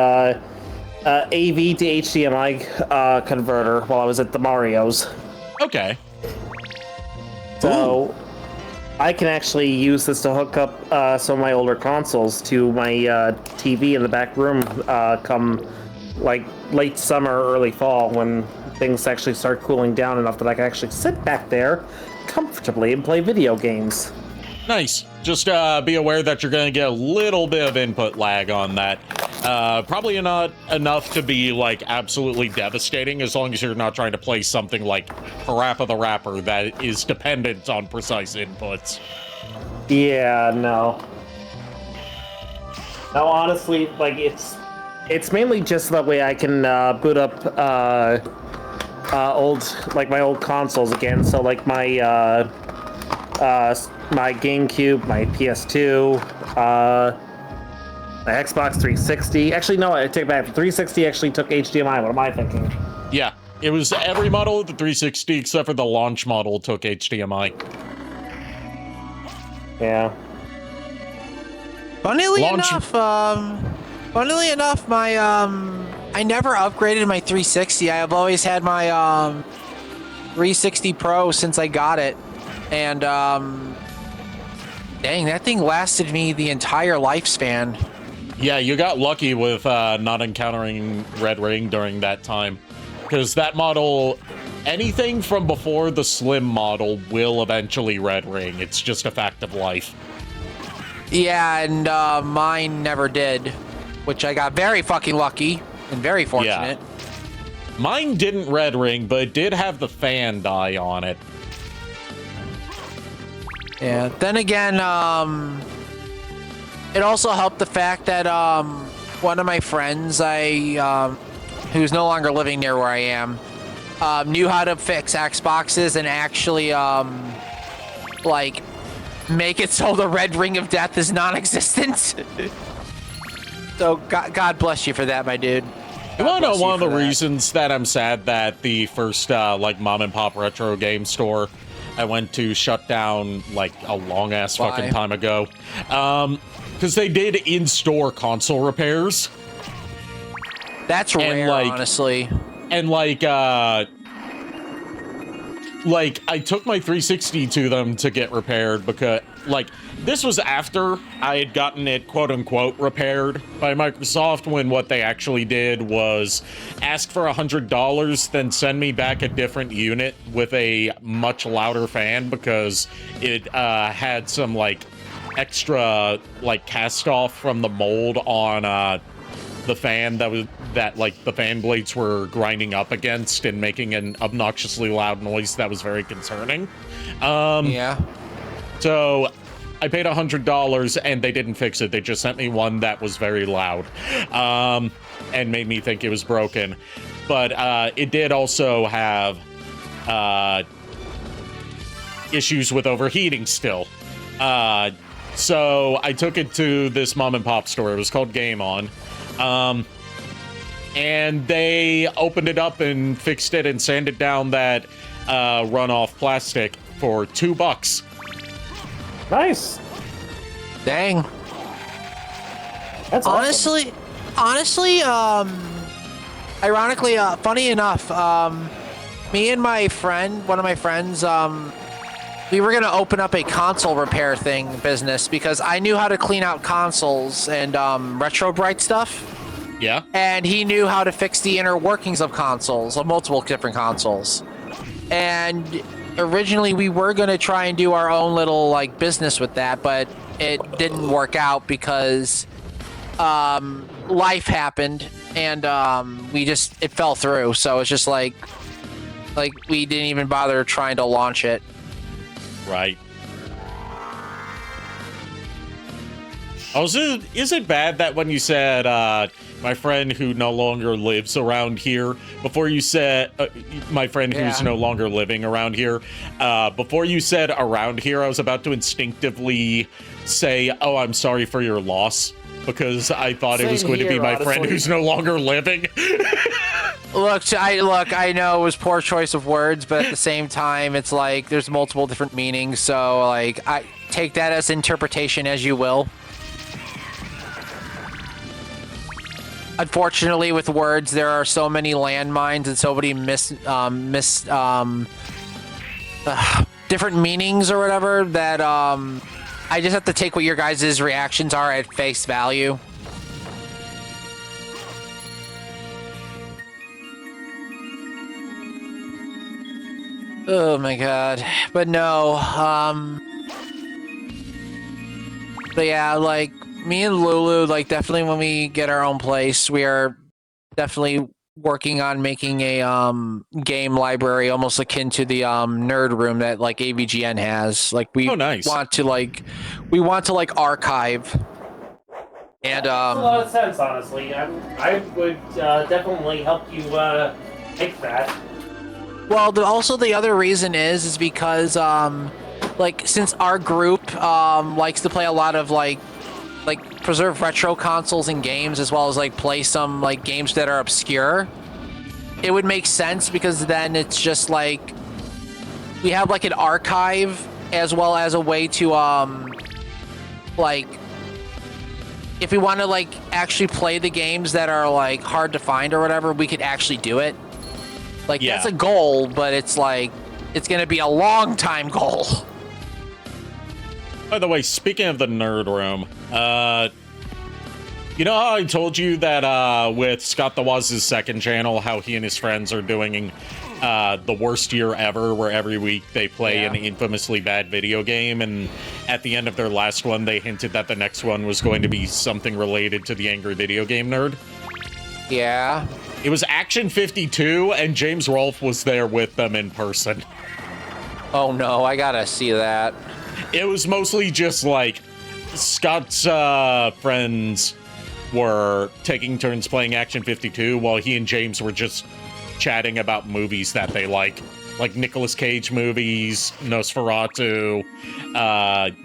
AV to HDMI converter while I was at the Mario's. Okay. So I can actually use this to hook up some of my older consoles to my TV in the back room come like late summer, early fall, when things actually start cooling down enough that I can actually sit back there comfortably and play video games. Nice. Just be aware that you're going to get a little bit of input lag on that. Probably not enough to be, like, absolutely devastating, as long as you're not trying to play something like Parappa the Rapper that is dependent on precise inputs. Yeah, no. No, honestly, like, it's mainly just that way I can boot up my old consoles again. So, like, my my GameCube, my PS2, my Xbox 360. Actually, no, I take it back. The 360 actually took HDMI. What am I thinking? Yeah, it was every model of the 360 except for the launch model took HDMI. Yeah. Funnily enough, my I never upgraded my 360. I've always had my 360 Pro since I got it, and dang, that thing lasted me the entire lifespan. Yeah, you got lucky with not encountering Red Ring during that time, because that model, anything from before the Slim model will eventually Red Ring. It's just a fact of life. Yeah, and mine never did, which I got very fucking lucky and very fortunate. Yeah. Mine didn't Red Ring, but it did have the fan die on it. Yeah, then again, it also helped the fact that one of my friends, who's no longer living near where I am, knew how to fix Xboxes and actually like make it so the red ring of death is non-existent. So God bless you for that, my dude. You want to know one of the reasons that I'm sad that the first like mom and pop retro game store I went to shut down like a long ass fucking time ago? Because they did in-store console repairs. That's rare, honestly. And like I took my 360 to them to get repaired because, like, this was after I had gotten it quote-unquote repaired by Microsoft, when what they actually did was ask for $100, then send me back a different unit with a much louder fan because it had some, like, extra, like, cast-off from the mold on the fan that the fan blades were grinding up against and making an obnoxiously loud noise that was very concerning. Yeah. So I paid $100 and they didn't fix it. They just sent me one that was very loud, and made me think it was broken. But it did also have issues with overheating still. So I took it to this mom and pop store. It was called Game On. And they opened it up and fixed it and sanded down that runoff plastic for $2. Nice. Dang. That's honestly, ironically, funny enough, me and my friend, one of my friends, we were gonna open up a console repair business because I knew how to clean out consoles and retro bright stuff. Yeah. And he knew how to fix the inner workings of consoles, of multiple different consoles. And originally we were gonna try and do our own little like business with that, but it didn't work out because life happened and it fell through. So it's just like we didn't even bother trying to launch it. Right. Also, is it bad that when you said, my friend who no longer lives around here, before you said, my friend who's no longer living around here, before you said around here, I was about to instinctively say, oh, I'm sorry for your loss, because I thought it was going to be my friend who's no longer living. Look, I know it was poor choice of words, but at the same time, it's like there's multiple different meanings, so like I take that as interpretation as you will. Unfortunately, with words, there are so many landmines and so many different meanings or whatever that I just have to take what your guys' reactions are at face value. Oh my god. But no, But yeah, like me and Lulu, like definitely when we get our own place, we are definitely working on making a game library almost akin to the nerd room that like AVGN has. Like we nice. want to archive. And That makes a lot of sense, honestly. I would definitely help you make that. well, also the other reason is because like since our group likes to play a lot of like preserve retro consoles and games as well as like play some like games that are obscure, it would make sense because then it's just like we have like an archive as well as a way to like if we want to like actually play the games that are like hard to find or whatever, we could actually do it. Like that's a goal, but it's like it's gonna be a long time goal. By the way, speaking of the nerd room, you know how I told you that with Scott the Waz's second channel, how he and his friends are doing the worst year ever, where every week they play an infamously bad video game, and at the end of their last one, they hinted that the next one was going to be something related to the Angry Video Game Nerd? Yeah. It was Action 52, and James Rolfe was there with them in person. Oh no, I gotta see that. It was mostly just like Scott's friends were taking turns playing Action 52 while he and James were just chatting about movies that they like Nicolas Cage movies, Nosferatu,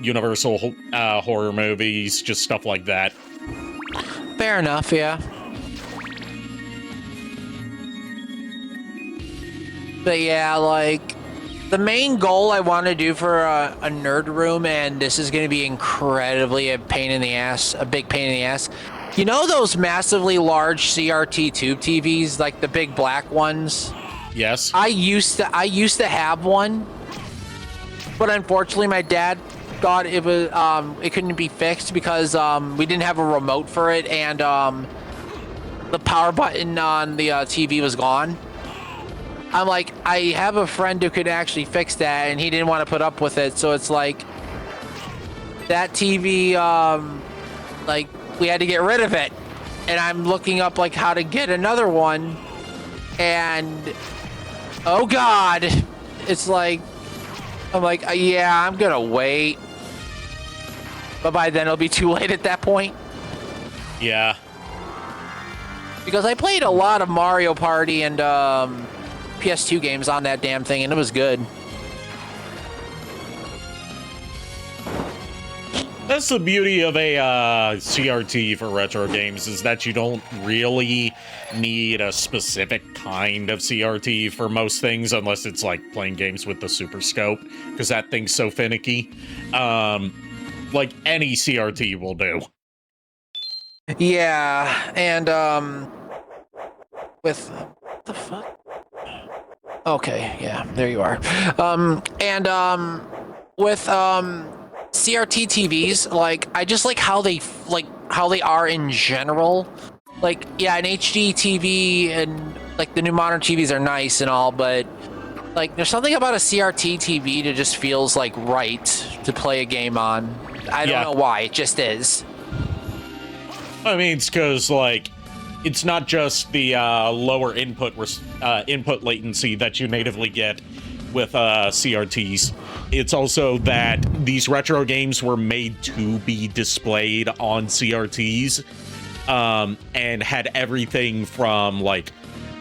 Universal horror movies, just stuff like that. Fair enough, yeah. But yeah, like the main goal I want to do for a nerd room, and this is going to be incredibly a big pain in the ass. You know those massively large CRT tube TVs, like the big black ones? Yes. I used to have one, but unfortunately my dad thought it was it couldn't be fixed because we didn't have a remote for it, and the power button on the TV was gone. I'm like, I have a friend who could actually fix that, and he didn't want to put up with it. So it's like that TV, like we had to get rid of it, and I'm looking up like how to get another one, and oh god, it's like I'm like, yeah, I'm gonna wait, but by then it'll be too late at that point. Yeah. Because I played a lot of Mario Party and PS2 games on that damn thing, and it was good. That's the beauty of a CRT for retro games, is that you don't really need a specific kind of CRT for most things, unless it's like playing games with the Super Scope, because that thing's so finicky. Like any CRT will do. Yeah, and with what the fuck? Okay, yeah, there you are. With CRT TVs, like I just like how they are in general. Like, yeah, an HD TV and like the new modern TVs are nice and all, but like there's something about a CRT TV that just feels like right to play a game on. I don't know why, it just is. I mean, it's because like it's not just the lower input latency that you natively get with CRTs. It's also that these retro games were made to be displayed on CRTs, and had everything from like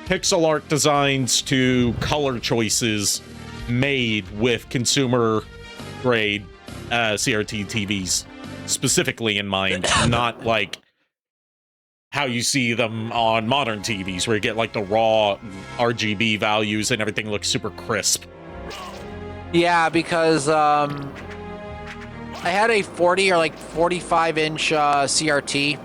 pixel art designs to color choices made with consumer grade CRT TVs specifically in mind, not like how you see them on modern TVs, where you get like the raw RGB values and everything looks super crisp. Yeah, because I had a 40 or like 45-inch CRT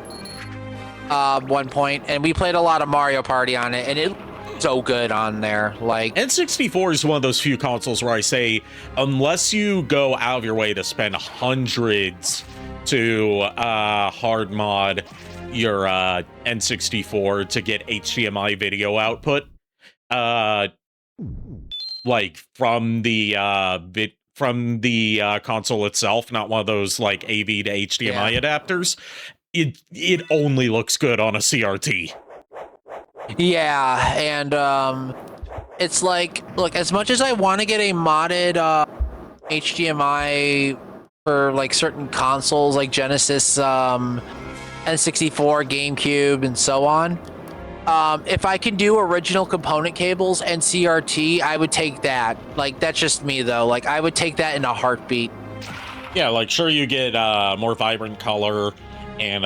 at one point, and we played a lot of Mario Party on it, and it looked so good on there. Like N64 is one of those few consoles where I say, unless you go out of your way to spend hundreds to hard mod your N64 to get HDMI video output, like from the from the console itself, not one of those like AV to HDMI adapters, it only looks good on a CRT. Yeah, and it's like, look, as much as I want to get a modded HDMI for like certain consoles like Genesis, N64, GameCube, and so on, if I can do original component cables and CRT, I would take that. Like, that's just me though. Like, I would take that in a heartbeat. Yeah, like sure you get more vibrant color and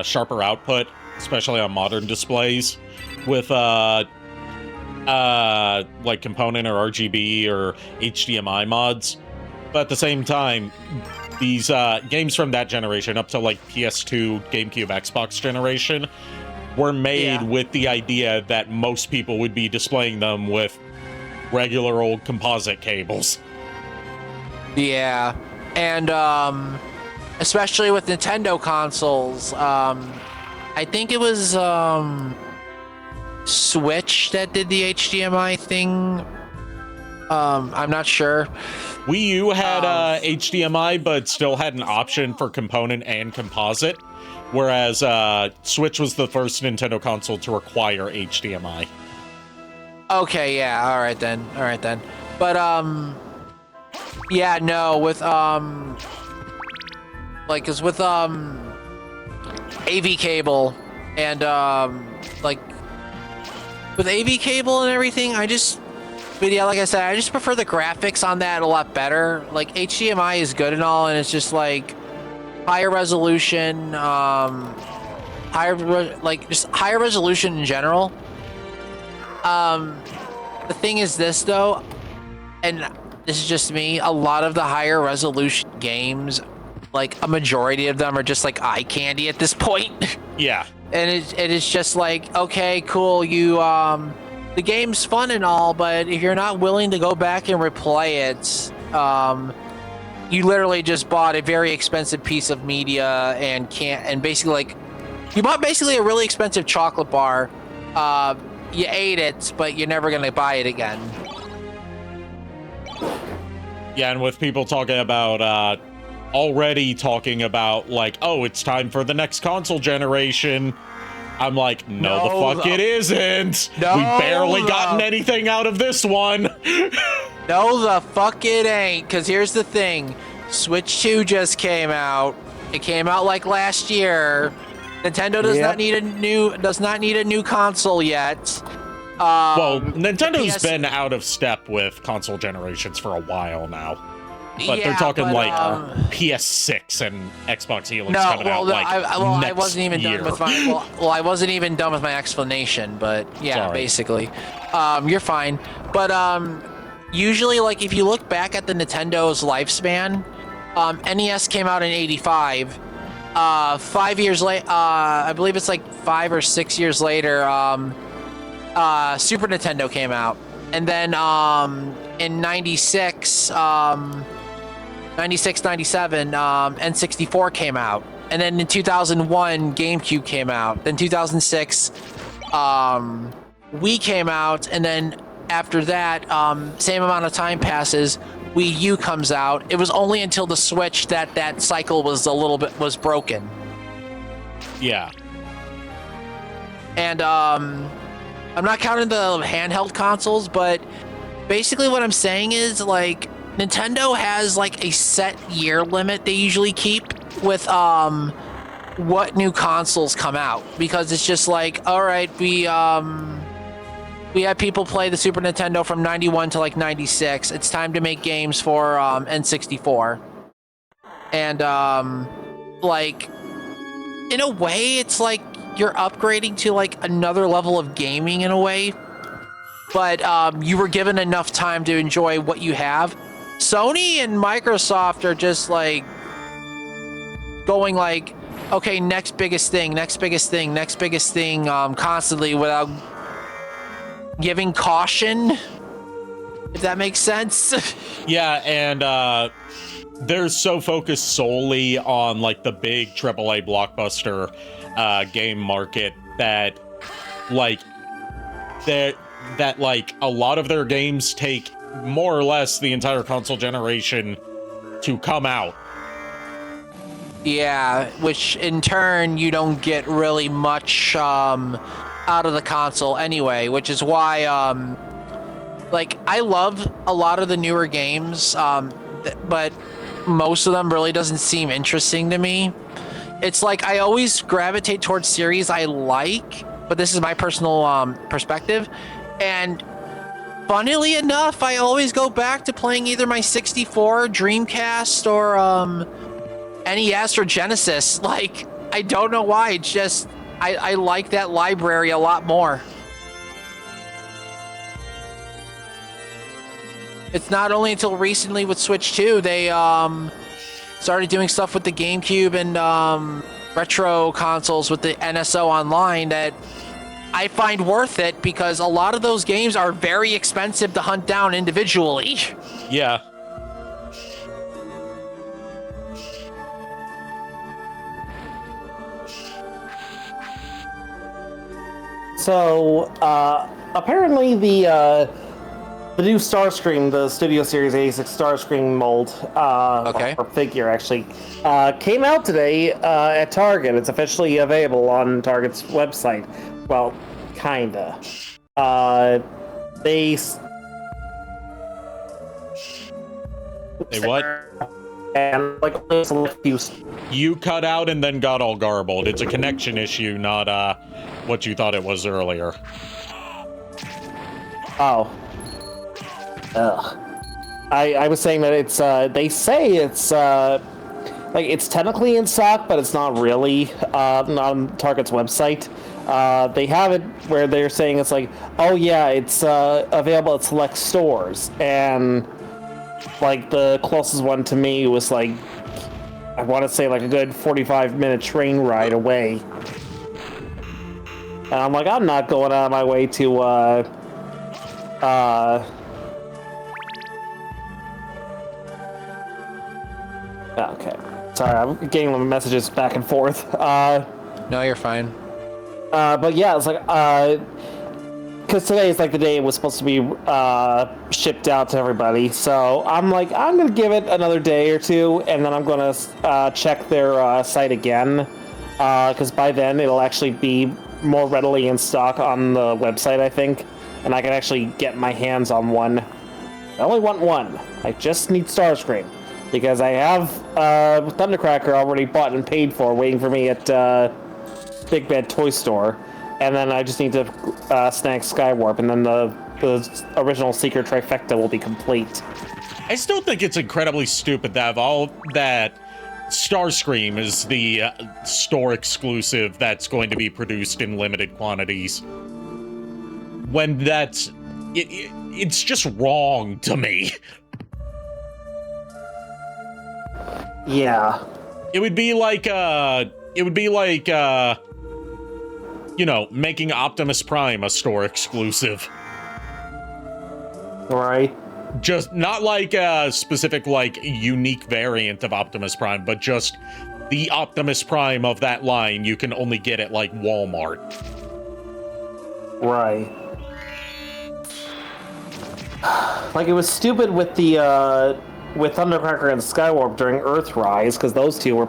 sharper output, especially on modern displays, with like component or RGB or HDMI mods. But at the same time, these games from that generation up to like PS2, GameCube, Xbox generation were made with the idea that most people would be displaying them with regular old composite cables. Yeah, and especially with Nintendo consoles, I think it was Switch that did the HDMI thing. I'm not sure. Wii U had HDMI, but still had an option for component and composite, whereas Switch was the first Nintendo console to require HDMI. Okay, yeah, all right then. But yeah, no, with like, 'cause with AV cable and like with AV cable and everything, but yeah, like I said, I just prefer the graphics on that a lot better. Like, HDMI is good and all, and it's just like higher resolution, just higher resolution in general. The thing is this though, and this is just me, a lot of the higher resolution games, like a majority of them are just like eye candy at this point. Yeah. And it is just like, okay, cool, you the game's fun and all, but if you're not willing to go back and replay it, you literally just bought a very expensive piece of media and basically, like, you bought basically a really expensive chocolate bar. You ate it, but you're never gonna buy it again. Yeah, and with people talking about already talking about like, oh, it's time for the next console generation, I'm like, no, the fuck it isn't. No, we barely gotten anything out of this one. No, the fuck it ain't. Because here's the thing: Switch 2 just came out. It came out like last year. Nintendo does not need a new console yet. Well, Nintendo's been out of step with console generations for a while now. But they're talking like PS6 and Xbox Helix coming out like next I wasn't even year. done with my I wasn't even done with my explanation, but yeah, Sorry. basically. You're fine. But usually, like, if you look back at the Nintendo's lifespan, NES came out in '85. 5 years later, I believe it's like 5 or 6 years later, Super Nintendo came out. And then in 96, 97, N64 came out. And then in 2001, GameCube came out. Then 2006, Wii came out. And then after that, same amount of time passes, Wii U comes out. It was only until the Switch that cycle was was broken. Yeah. And I'm not counting the handheld consoles, but basically what I'm saying is, like, Nintendo has like a set year limit they usually keep with what new consoles come out, because it's just like, all right, we had people play the Super Nintendo from 91 to like 96. It's time to make games for N64. And like, in a way, it's like you're upgrading to like another level of gaming in a way, but you were given enough time to enjoy what you have. Sony and Microsoft are just like going like, okay, next biggest thing, constantly without giving caution, if that makes sense. Yeah, and they're so focused solely on like the big AAA blockbuster game market that like a lot of their games take more or less the entire console generation to come out. Yeah, which in turn you don't get really much out of the console anyway, which is why like I love a lot of the newer games, but most of them really doesn't seem interesting to me. It's like I always gravitate towards series I like, but this is my personal perspective, and funnily enough, I always go back to playing either my 64, Dreamcast, or NES or Genesis. Like, I don't know why, it's just I like that library a lot more. It's not only until recently with Switch 2 they started doing stuff with the GameCube and retro consoles with the NSO Online that I find worth it, because a lot of those games are very expensive to hunt down individually. Yeah. So, apparently the new Starscream, the Studio Series 86 Starscream mold, Okay. or figure actually, came out today at Target. It's officially available on Target's website. Well, kinda. They what? And like only a select few. You cut out and then got all garbled. It's a connection issue, not what you thought it was earlier. Oh. Ugh. I was saying that it's they say it's like it's technically in stock, but it's not really on Target's website. They have it where they're saying it's like, oh yeah, it's available at select stores, and like the closest one to me was like, I want to say like a good 45-minute train ride away. And I'm like, I'm not going out of my way to okay. Sorry, I'm getting messages back and forth. No, you're fine. But yeah, it's like, because today is like the day it was supposed to be shipped out to everybody. So I'm like, I'm gonna give it another day or two, and then I'm gonna check their site again, because by then it'll actually be more readily in stock on the website, I think, and I can actually get my hands on one. I only want one. I just need Starscream, because I have Thundercracker already bought and paid for, waiting for me at Big Bad Toy Store, and then I just need to snag Skywarp, and then the original Secret Trifecta will be complete. I still think it's incredibly stupid that Starscream is the store exclusive that's going to be produced in limited quantities. When it's just wrong to me. Yeah. It would be like you know, making Optimus Prime a store exclusive. Right. Just not like a specific, like, unique variant of Optimus Prime, but just the Optimus Prime of that line you can only get at, like, Walmart. Right. Like, it was stupid with the, with Thundercracker and Skywarp during Earthrise, because those two were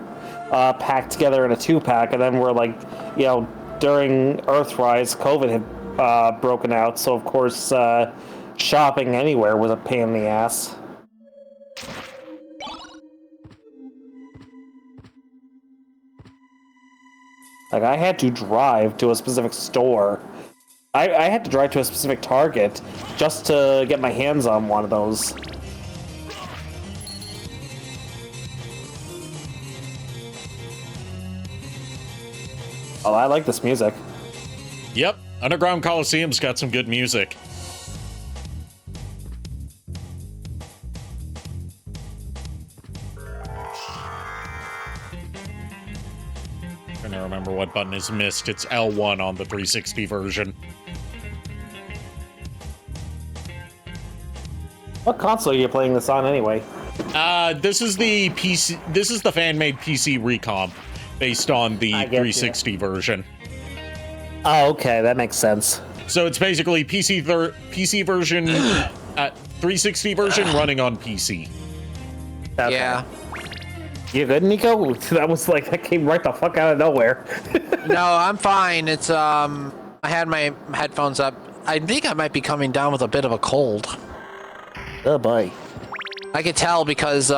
packed together in a 2-pack, and then we're like, you know, during Earthrise, COVID had broken out, so of course, shopping anywhere was a pain in the ass. Like, I had to drive to a specific store. I had to drive to a specific Target just to get my hands on one of those. Oh, I like this music. Yep, Underground Coliseum's got some good music. Trying to remember what button is missed. It's L1 on the 360 version. What console are you playing this on anyway? This is the PC. This is the fan-made PC recomp based on the 360 version. Oh, okay, that makes sense. So it's basically PC version, 360 version running on PC. Okay. Yeah. You good, Nico? That came right the fuck out of nowhere. No, I'm fine. It's I had my headphones up. I think I might be coming down with a bit of a cold. Oh boy. I could tell because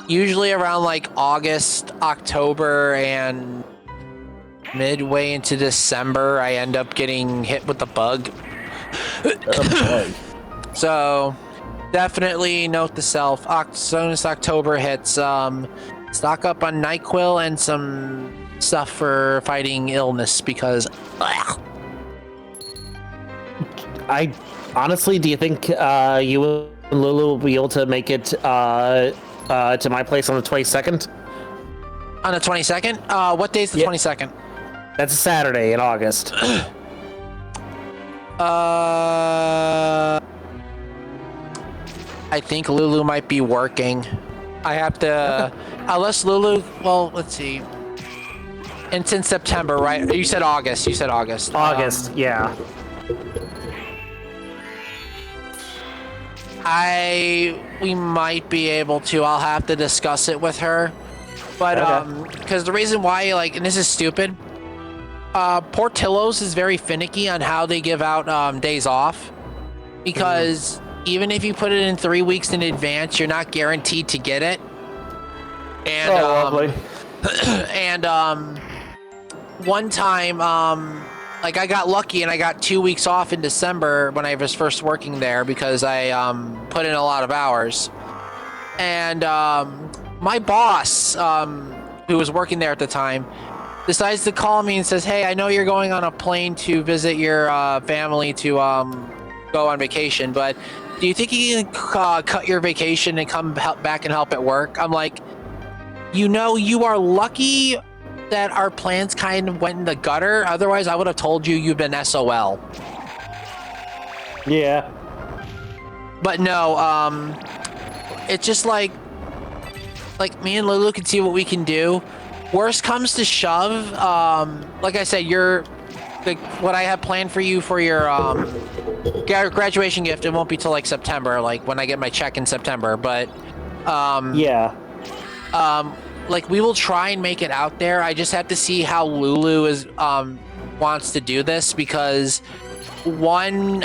usually around like August, October, and midway into December, I end up getting hit with the bug. Oh boy. So definitely note to self, as soon as October hits, stock up on NyQuil and some stuff for fighting illness because I honestly, do you think you and Lulu will be able to make it to my place on the 22nd? on the 22nd? What day's the 22nd? That's a Saturday in August. I think Lulu might be working. I have to, unless Lulu, well, let's see. It's in September, right? You said August. August, yeah. We might be able to. I'll have to discuss it with her. But, Okay. because the reason why, like, and this is stupid, Portillo's is very finicky on how they give out days off. Because even if you put it in 3 weeks in advance, you're not guaranteed to get it. And, Lovely. and one time, like I got lucky and I got 2 weeks off in December when I was first working there because I put in a lot of hours. And my boss, who was working there at the time, decides to call me and says, "Hey, I know you're going on a plane to visit your family to go on vacation, but do you think you can cut your vacation and come back and help at work?" I'm like, you are lucky that our plans kind of went in the gutter. Otherwise, I would have told you you've been SOL. Yeah. But no, it's just like me and Lulu can see what we can do. Worst comes to shove, like I said, what I have planned for you for your graduation gift, it won't be till like September, like when I get my check in September. But Yeah. like we will try and make it out there. I just have to see how Lulu wants to do this because one,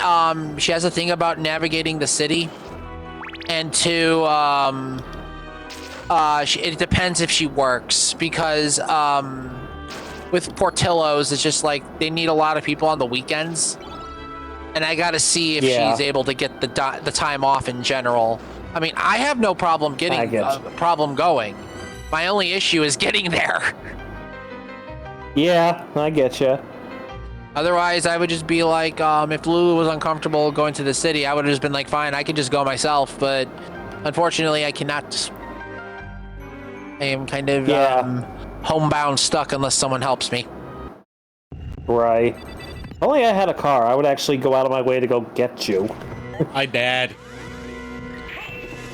she has a thing about navigating the city, and two, it depends if she works because with Portillo's, it's just like they need a lot of people on the weekends, and I gotta see if she's able to get the time off in general. I mean, I have no problem getting problem going. My only issue is getting there. Yeah, I get you. Otherwise, I would just be like, if Lulu was uncomfortable going to the city, I would have just been like, fine, I can just go myself. But unfortunately, I cannot. I am kind of homebound stuck unless someone helps me. Right. If only I had a car, I would actually go out of my way to go get you. Hi, Dad.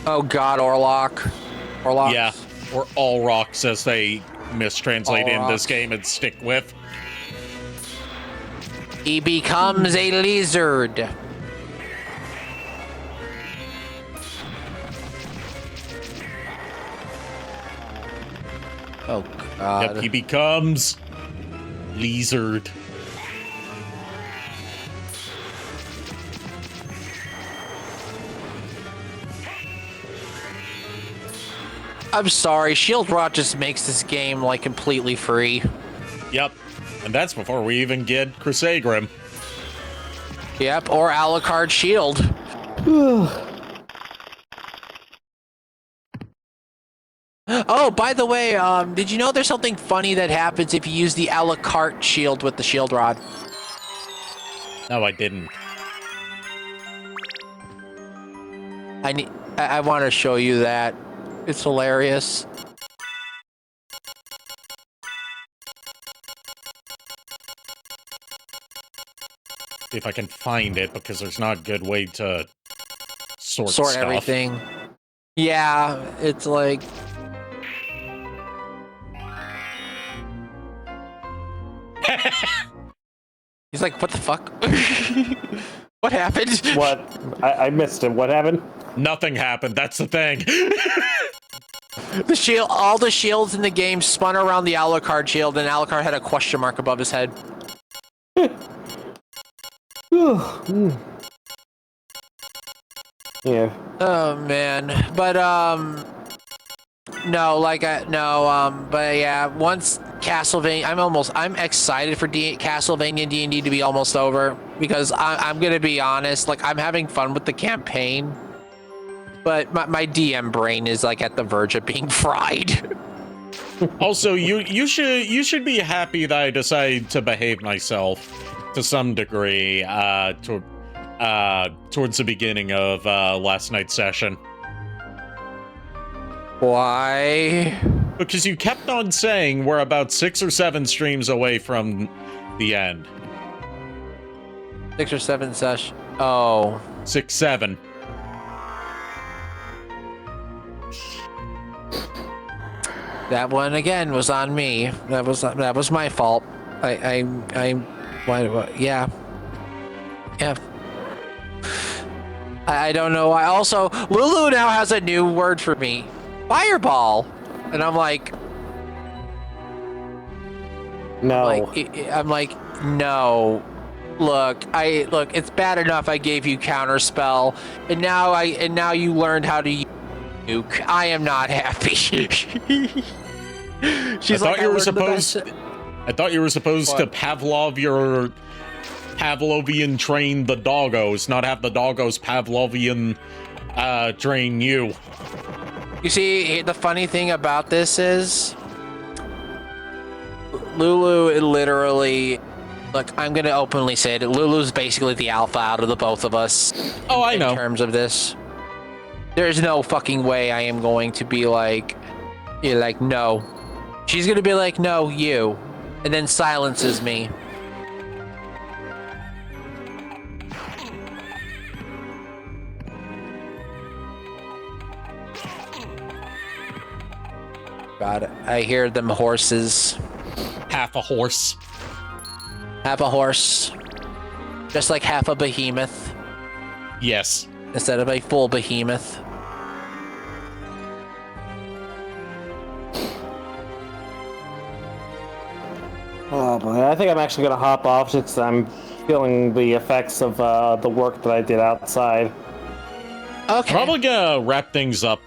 Oh God, Orlock. Yeah, or all rocks as they mistranslate in All this rocks. game and stick with. He becomes a lizard. Oh God. Yep, he becomes lizard. I'm sorry, Shield Rot just makes this game like completely free. Yep, and that's before we even get Crusadegrim. Yep, or Alucard Shield. Oh, by the way, did you know there's something funny that happens if you use the Alucard Shield with the Shield Rod? No, I didn't. I want to show you that. It's hilarious. See if I can find it, because there's not a good way to sort stuff. Everything. Yeah, it's like... He's like, what the fuck? What happened? What? I missed it. What happened? Nothing happened. That's the thing. The shield, all the shields in the game spun around the Alucard shield, and Alucard had a question mark above his head. Yeah. Oh man, but no, but yeah, once Castlevania, I'm excited for Castlevania D&D to be almost over, because I'm gonna be honest, like, I'm having fun with the campaign, but my DM brain is like at the verge of being fried. Also, you should be happy that I decided to behave myself to some degree towards the beginning of last night's session. Why? Because you kept on saying we're about 6 or 7 streams away from the end. 6 or 7 sessions. Oh. 6, 7. That one again was on me. That was my fault. Yeah. I don't know why. Also, Lulu now has a new word for me. Fireball. And I'm like, No. I'm like, no. Look, it's bad enough I gave you counterspell, and now you learned how to use nuke. I am not happy. She's I thought you were supposed to What? Pavlovian train the doggos, not have the doggos Pavlovian train you. You see, the funny thing about this is, Lulu literally, look, I'm gonna openly say it, Lulu's basically the alpha out of the both of us. Oh, I know. In terms of this. There's no fucking way I am going to be like, you're like, no. She's gonna be like, no, you. And then silences me. God, I hear them horses. Half a horse. Half a horse. Just like half a behemoth. Yes. Instead of a full behemoth. Oh boy, I think I'm actually gonna hop off just 'cause I'm feeling the effects of the work that I did outside. Okay. Probably gonna wrap things up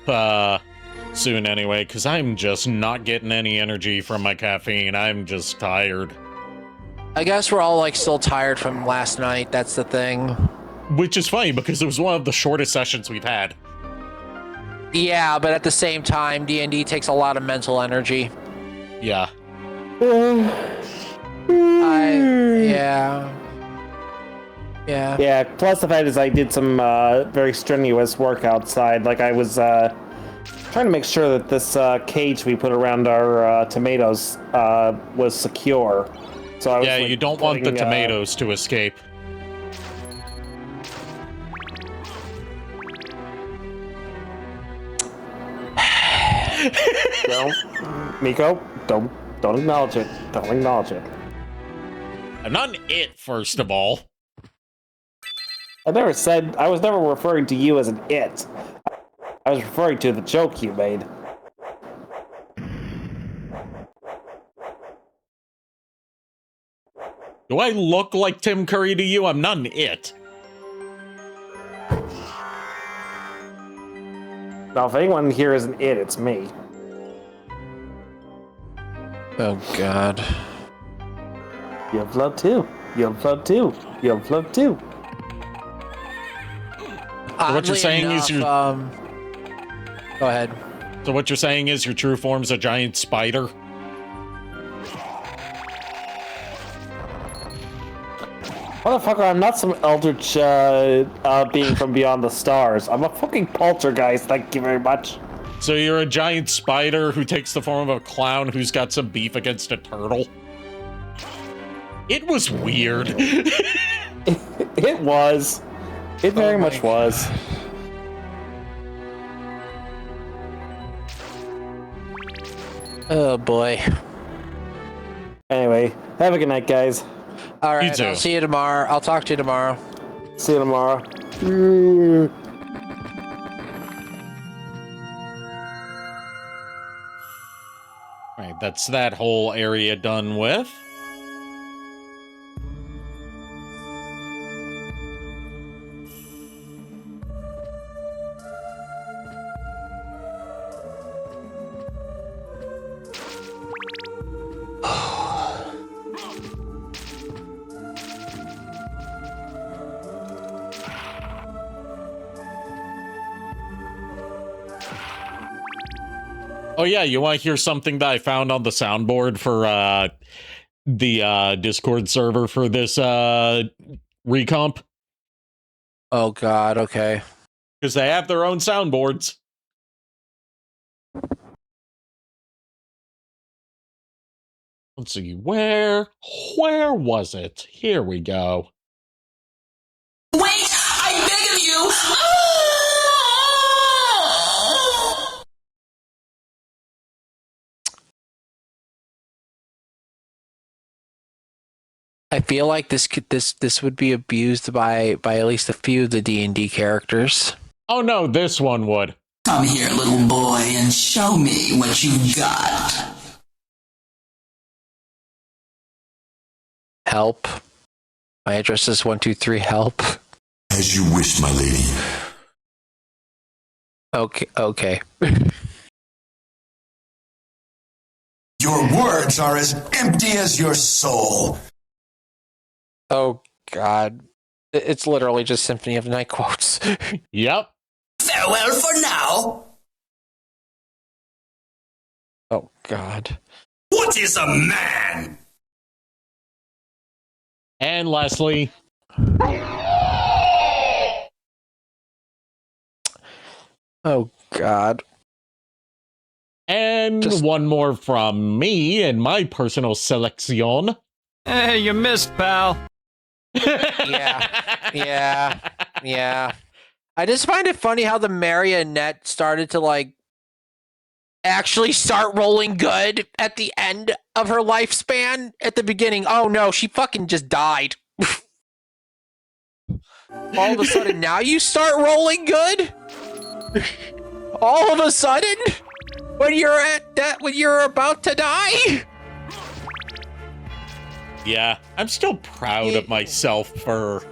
soon anyway, because I'm just not getting any energy from my caffeine. I'm just tired. I guess we're all like still tired from last night. That's the thing. Which is funny because it was one of the shortest sessions we've had. Yeah, but at the same time, D&D takes a lot of mental energy. Yeah. Yeah. Yeah, plus the fact is I did some very strenuous work outside. Like, I was trying to make sure that this cage we put around our tomatoes was secure. So I was, Yeah, like, you don't want the putting, tomatoes to escape. Don't, Miko, don't acknowledge it. Don't acknowledge it. I'm not an it, first of all. I was never referring to you as an it. I was referring to the joke you made. Do I look like Tim Curry to you? I'm not an it. Now, if anyone here is an it, it's me. Oh God. You have love too. You have love too. You have love too. So what you're saying is Go ahead. So what you're saying is your true form's a giant spider? Motherfucker, I'm not some eldritch being from beyond the stars. I'm a fucking poltergeist, thank you very much. So you're a giant spider who takes the form of a clown who's got some beef against a turtle? It was weird. It was. It very much was. Oh boy. Anyway, have a good night, guys. All You right, too. I'll see you tomorrow. I'll talk to you tomorrow. See you tomorrow. Alright, that's that whole area done with. Oh yeah, you want to hear something that I found on the soundboard for the Discord server for this recomp? Oh God. Okay. Because they have their own soundboards. Let's see, where was it? Here we go. Wait! I beg of you! I feel like this would be abused by at least a few of the D&D characters. Oh no, this one would. Come here, little boy, and show me what you've got. Help. My address is 123 help. As you wish, my lady. Okay. Your words are as empty as your soul. Oh God. It's literally just Symphony of the Night quotes. Yep. Farewell for now. Oh God. What is a man? And lastly, Oh God. and one more from me in my personal selection. Hey, you missed, pal. Yeah. I just find it funny how the marionette started to like actually start rolling good at the end of her lifespan. At the beginning, oh no, she fucking just died. All of a sudden, now you start rolling good. All of a sudden, when you're about to die. Yeah, I'm still proud of myself for,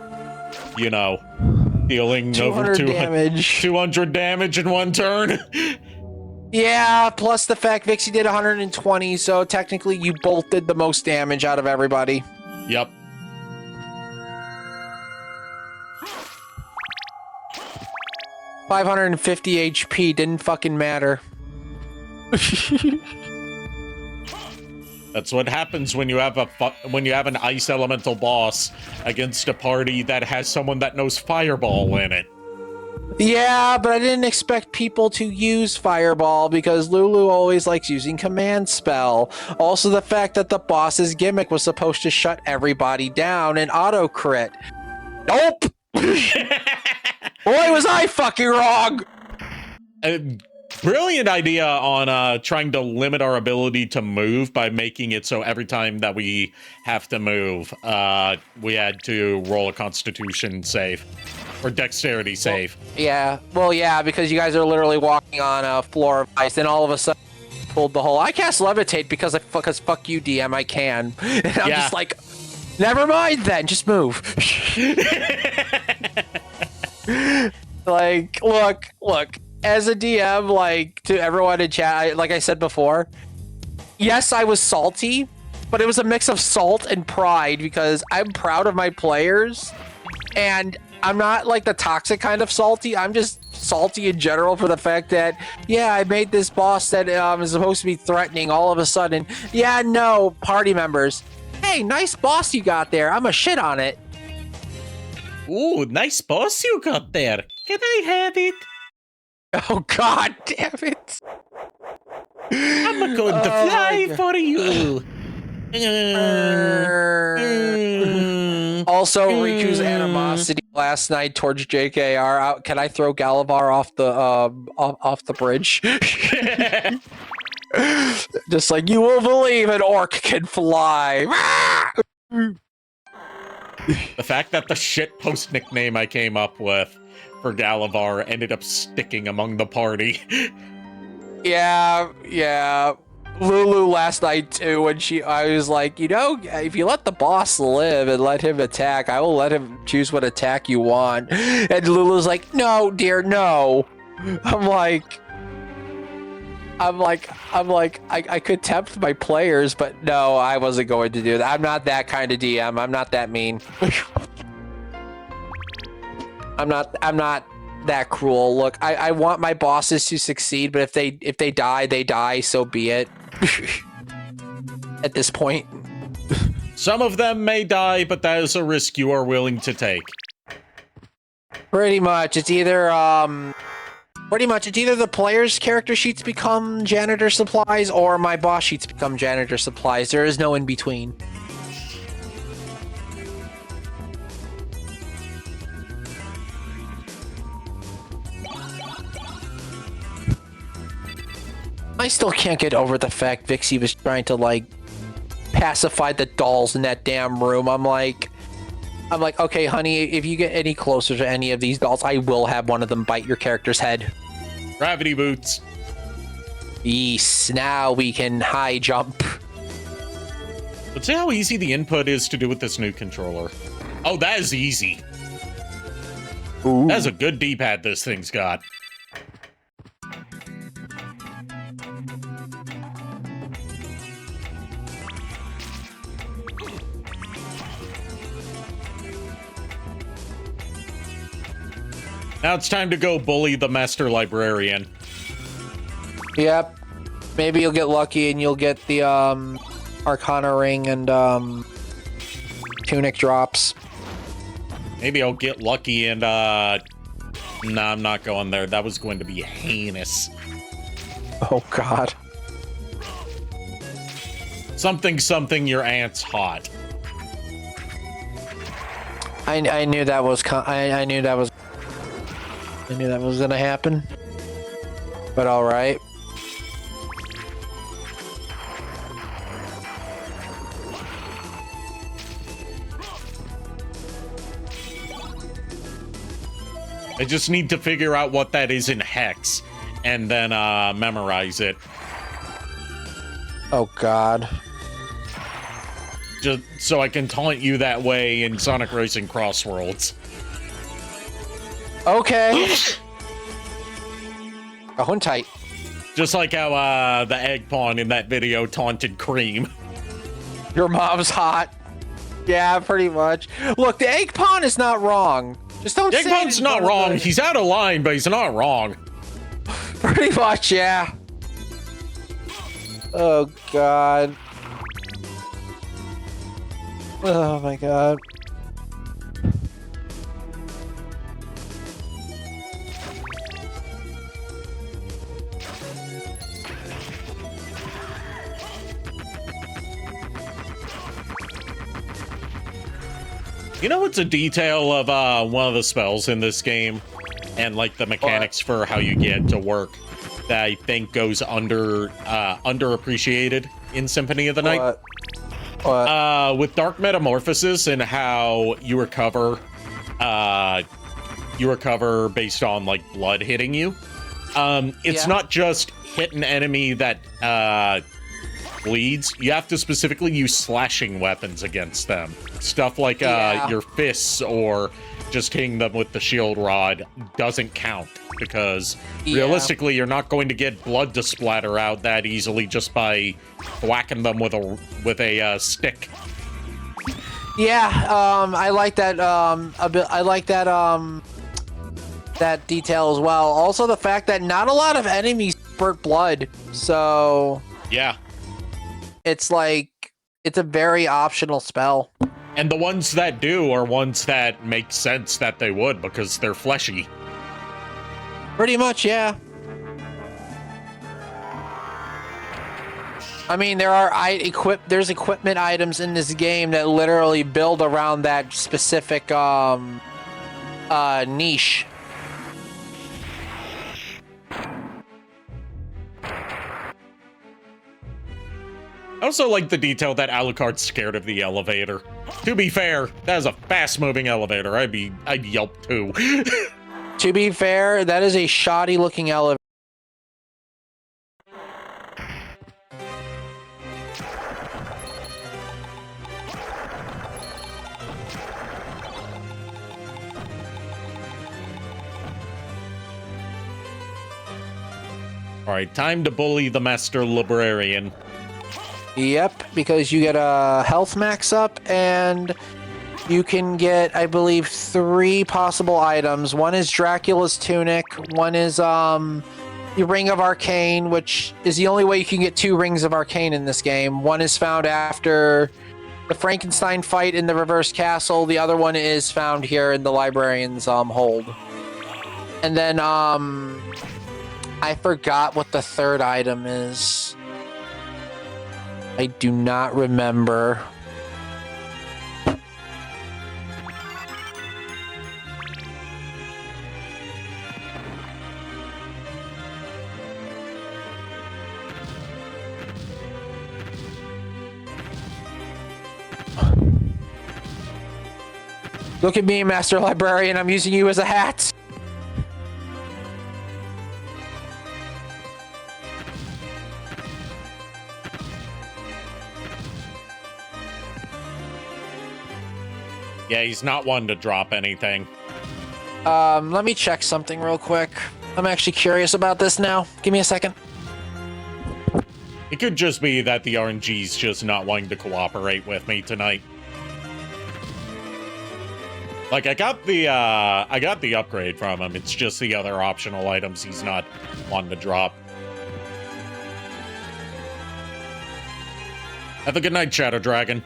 dealing over 200 damage in one turn. Yeah, plus the fact Vixie did 120, so technically you both did the most damage out of everybody. Yep. $550 HP didn't fucking matter. That's what happens when you have an ice elemental boss against a party that has someone that knows Fireball in it. Yeah, but I didn't expect people to use Fireball because Lulu always likes using Command Spell. Also, the fact that the boss's gimmick was supposed to shut everybody down and auto crit. Nope. Boy, was I fucking wrong. Brilliant idea on trying to limit our ability to move by making it so every time that we have to move, we had to roll a Constitution save or Dexterity save. Well, yeah, because you guys are literally walking on a floor of ice, and all of a sudden pulled the whole. I cast Levitate because fuck you, DM. I can. And I'm just like, never mind then. Just move. Like, look. As a DM, like, to everyone in chat, like I said before, yes, I was salty, but it was a mix of salt and pride because I'm proud of my players, and I'm not like the toxic kind of salty. I'm just salty in general for the fact that, yeah, I made this boss that is supposed to be threatening all of a sudden. Yeah, no, party members. Hey, nice boss you got there. I'm a shit on it. Ooh, nice boss you got there. Can I have it? Oh, God damn it. I'm going to fly for you. Also, Riku's animosity last night towards JKR. Can I throw Galavar off the bridge? Just like, you will believe an orc can fly. The fact that the shitpost nickname I came up with for Galavar ended up sticking among the party. Yeah. Lulu last night too, when I was like, if you let the boss live and let him attack, I will let him choose what attack you want. And Lulu's like, no, dear, no. I'm like, I could tempt my players, but no, I wasn't going to do that. I'm not that kind of DM. I'm not that mean. I'm not that cruel. Look, I want my bosses to succeed, but if they die, they die. So be it. At this point, Some of them may die, but that is a risk you are willing to take. pretty much, it's either the player's character sheets become janitor supplies, or my boss sheets become janitor supplies. There is no in between. I still can't get over the fact Vixie was trying to, like, pacify the dolls in that damn room. I'm like, okay, honey, if you get any closer to any of these dolls, I will have one of them bite your character's head. Gravity boots. Yes, now we can high jump. But see how easy the input is to do with this new controller. Oh, that is easy. Ooh. That's a good D-pad this thing's got. Now it's time to go bully the Master Librarian. Yep. Maybe you'll get lucky and you'll get the Arcana ring and tunic drops. Maybe I'll get lucky and nah, I'm not going there. That was going to be heinous. Oh god. Something, your aunt's hot. I knew that was I knew that was gonna happen. But all right. I just need to figure out what that is in Hex, and then memorize it. Oh god. Just so I can taunt you that way in Sonic Racing Crossworlds. Okay. Going tight. Just like how the egg pawn in that video taunted Cream. Your mom's hot. Yeah, pretty much. Look, the egg pawn is not wrong. Just don't Egg say pawn's it in not front of wrong. the- He's out of line, but he's not wrong. Pretty much, yeah. Oh god. Oh my god. You know what's a detail of one of the spells in this game? And like the mechanics for how you get to work that I think goes underappreciated in Symphony of the Night? What? With Dark Metamorphosis and how you recover based on like blood hitting you. It's not just hit an enemy that bleeds. You have to specifically use slashing weapons against them. Stuff like your fists or just hitting them with the shield rod doesn't count because realistically you're not going to get blood to splatter out that easily just by whacking them with a stick. Yeah, I like that a bit. I like that that detail as well. Also the fact that not a lot of enemies spurt blood. So Yeah. it's like it's a very optional spell. And the ones that do are ones that make sense that they would because they're fleshy. Pretty much, yeah. I mean, there's equipment items in this game that literally build around that specific niche. I also like the detail that Alucard's scared of the elevator. To be fair, that is a fast-moving elevator. I'd yelp too. To be fair, that is a shoddy-looking elevator. All right, time to bully the Master Librarian. Yep, because you get a health max up, and you can get, I believe, 3 possible items. One is Dracula's Tunic, one is the Ring of Arcane, which is the only way you can get 2 Rings of Arcane in this game. One is found after the Frankenstein fight in the Reverse Castle, the other one is found here in the Librarian's hold. And then, I forgot what the 3rd item is. I do not remember. Look at me, Master Librarian. I'm using you as a hat. Yeah, he's not one to drop anything. Let me check something real quick. I'm actually curious about this now. Give me a second. It could just be that the RNG's just not wanting to cooperate with me tonight. Like, I got the upgrade from him. It's just the other optional items he's not wanting to drop. Have a good night, Shadow Dragon.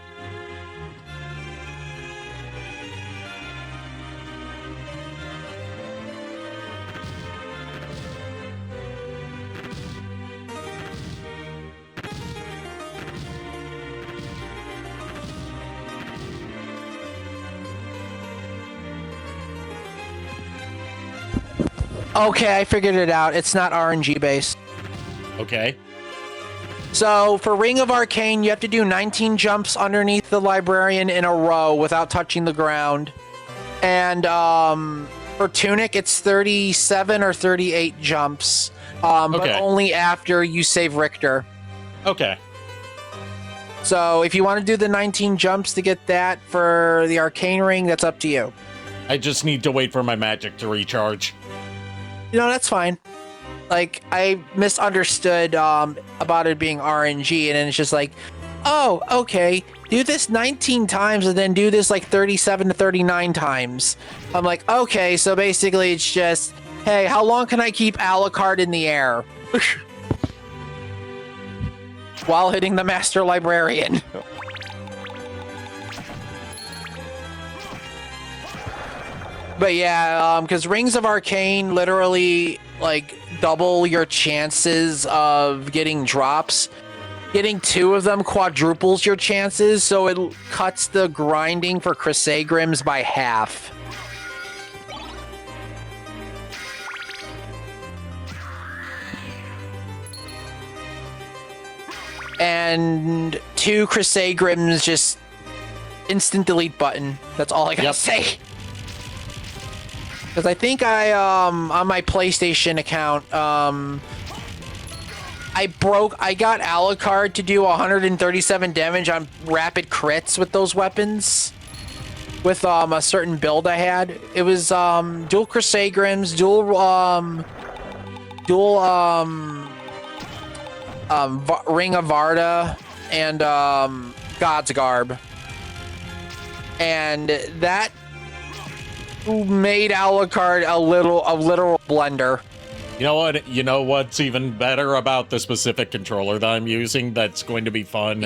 Okay, I figured it out. It's not RNG based. Okay. So for Ring of Arcane, you have to do 19 jumps underneath the Librarian in a row without touching the ground. And for Tunic, it's 37 or 38 jumps, but only after you save Richter. Okay. So if you want to do the 19 jumps to get that for the Arcane Ring, that's up to you. I just need to wait for my magic to recharge. You know, that's fine. Like, I misunderstood about it being RNG, and then it's just like, oh, okay, do this 19 times and then do this like 37 to 39 times. I'm like, okay, so basically it's just, hey, how long can I keep Alucard in the air? While hitting the Master Librarian. But yeah, because Rings of Arcane literally, like, double your chances of getting drops. Getting 2 of them quadruples your chances, so it cuts the grinding for Crisagrims by half. And 2 Crisagrims just instant delete button. That's all I gotta say. Because I think I, on my PlayStation account, I got Alucard to do 137 damage on rapid crits with those weapons. With, a certain build I had. It was, dual Crisagrims, dual Ring of Varda, and, God's Garb. And that made Alucard a literal blender. You know what? You know what's even better about the specific controller that I'm using that's going to be fun?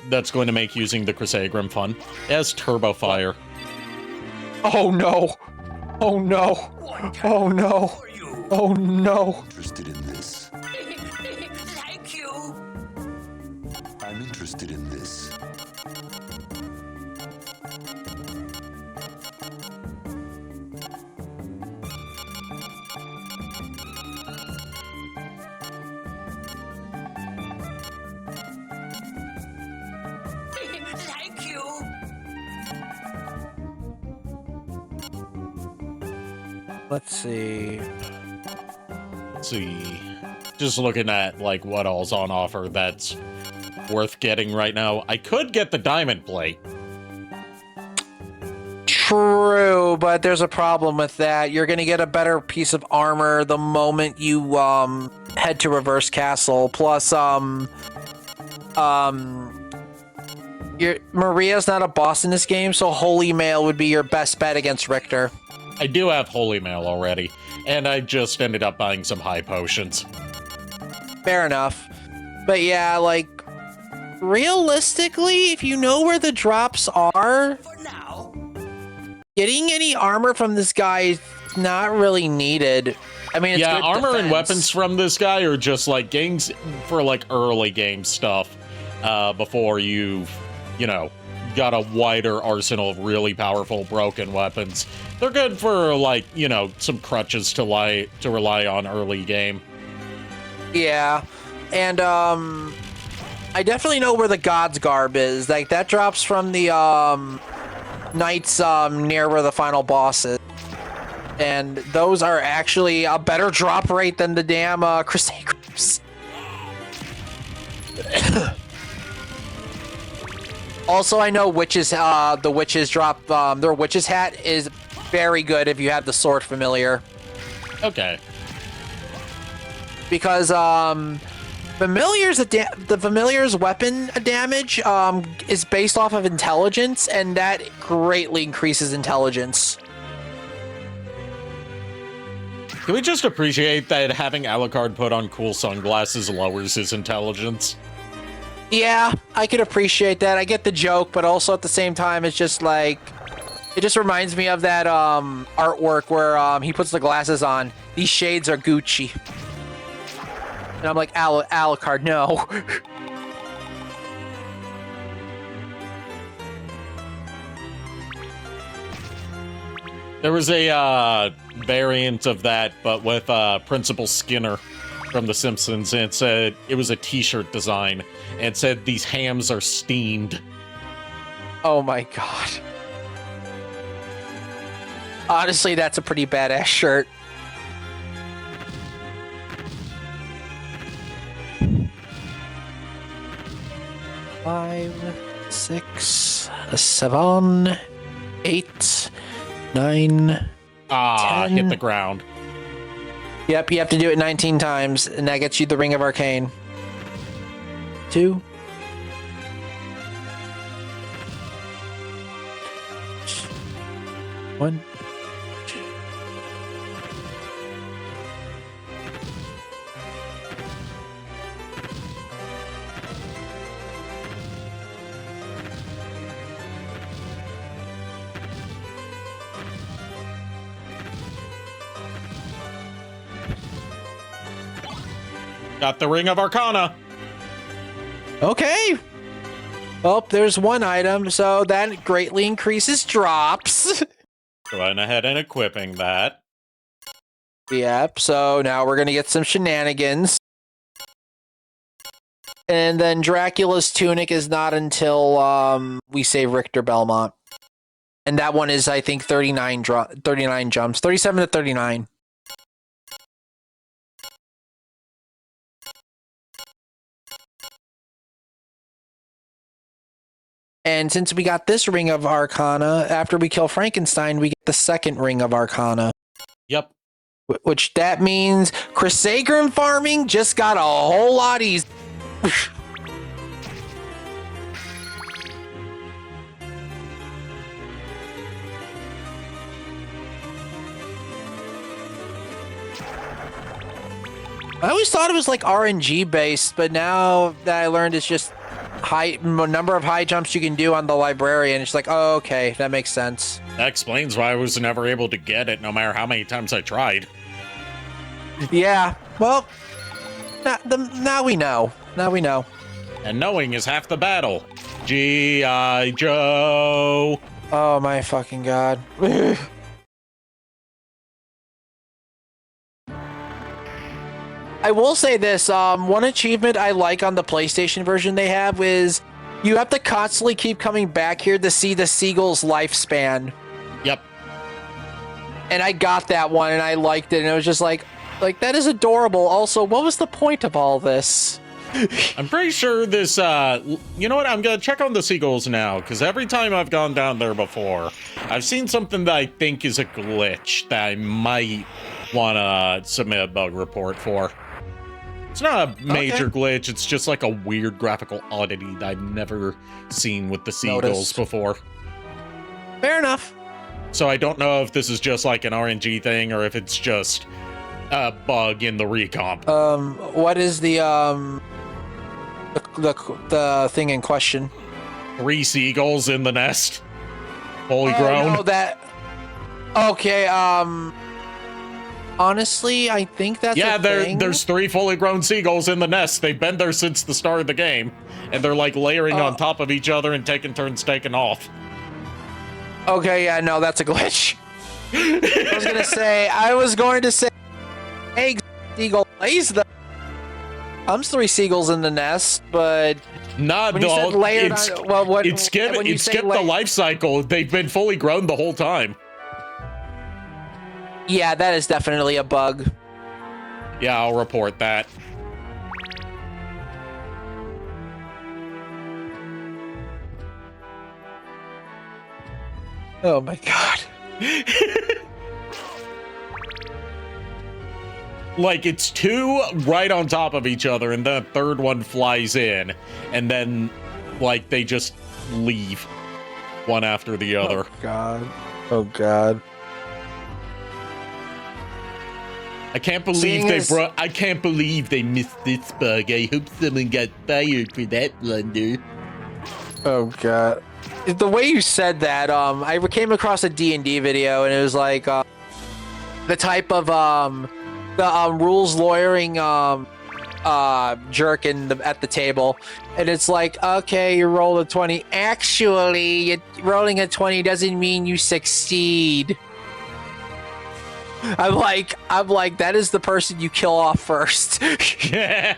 That's going to make using the Crisagrim fun? It has Turbo Fire. Oh no! Oh no! Oh no! Oh no! Interested in this. Thank you. I'm interested in this. Let's see. Let's see. Just looking at like what all's on offer that's worth getting right now. I could get the diamond plate. True, but there's a problem with that. You're gonna get a better piece of armor the moment you head to Reverse Castle. Plus, Maria's not a boss in this game, so Holy Mail would be your best bet against Richter. I do have Holy Mail already, and I just ended up buying some high potions. Fair enough. But yeah, like, realistically, if you know where the drops are, For now. getting any armor from this guy is not really needed. I mean, it's yeah, good armor and defense. weapons from this guy are just like games for like early game stuff before you've, you know, got a wider arsenal of really powerful broken weapons. They're good for like, you know, some crutches to rely on early game. Yeah, and I definitely know where the God's Garb is. Like, that drops from the knights near where the final boss is. And those are actually a better drop rate than the damn Crusaders. Also, I know witches. The witches drop. Their witch's hat is very good if you have the sword familiar. Okay. Because familiar's the familiar's weapon damage is based off of intelligence, and that greatly increases intelligence. Can we just appreciate that having Alucard put on cool sunglasses lowers his intelligence? Yeah, I could appreciate that. I get the joke, but also at the same time, it's just like, it just reminds me of that artwork where he puts the glasses on. These shades are Gucci. And I'm like, Alucard, no. There was a variant of that, but with Principal Skinner from The Simpsons, and it said it was a t-shirt design, and it said these hams are steamed. Oh my god. Honestly, that's a pretty badass shirt. Five, 6, 7, 8, 9. Ah, 10. hit the ground. Yep, you have to do it 19 times, and that gets you the Ring of Arcane. 2. 1. Got the Ring of Arcana. Okay. Well, there's one item, so that greatly increases drops. Going ahead and equipping that. Yep, so now we're going to get some shenanigans. And then Dracula's Tunic is not until we save Richter Belmont. And that one is, I think, 39 jumps. 37 to 39. And since we got this Ring of Arcana, after we kill Frankenstein, we get the second Ring of Arcana. Yep. Which that means Crusader farming just got a whole lot easier. I always thought it was like RNG based, but now that I learned it's just number of high jumps you can do on the librarian, it's like, oh, okay, that makes sense. That explains why I was never able to get it, no matter how many times I tried. Yeah, well, now we know. Now we know. And knowing is half the battle. G.I. Joe! Oh my fucking god. I will say this, one achievement I like on the PlayStation version they have is you have to constantly keep coming back here to see the seagull's lifespan. Yep. And I got that one, and I liked it, and it was just like that is adorable. Also, what was the point of all this? I'm pretty sure this, you know what? I'm gonna check on the seagulls now, because every time I've gone down there before, I've seen something that I think is a glitch that I might want to submit a bug report for. It's not a major glitch, it's just like a weird graphical oddity that I've never seen with the seagulls before. Fair enough. So I don't know if this is just like an RNG thing, or if it's just a bug in the recomp. What is the thing in question? 3 seagulls in the nest. Fully grown. No, that... Okay, honestly, I think that's a thing. There's 3 fully grown seagulls in the nest. They've been there since the start of the game. And they're like layering on top of each other and taking turns taking off. Okay, yeah, no, that's a glitch. I was going to say, hey, seagull lays the... Comes 3 seagulls in the nest, but... Not no, it skipped the life cycle. They've been fully grown the whole time. Yeah, that is definitely a bug. Yeah, I'll report that. Oh my god. Like, it's 2 right on top of each other, and the third one flies in, and then, like, they just leave one after the other. Oh god. Oh god. I can't believe I can't believe they missed this bug. I hope someone got fired for that blunder. Oh god. The way you said that, I came across a D&D video, and it was like the type of rules lawyering jerk at the table, and it's like, okay, you roll a 20. Actually, rolling a 20 doesn't mean you succeed. I'm like, that is the person you kill off first. Yeah.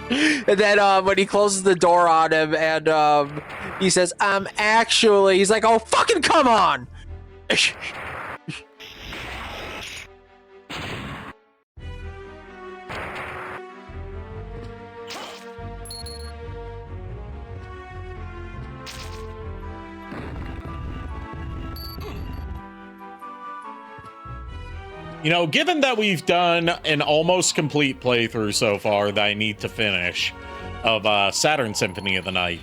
And then when he closes the door on him, and he says, actually, he's like, oh, fucking come on. You know, given that we've done an almost complete playthrough so far that I need to finish of Saturn Symphony of the Night,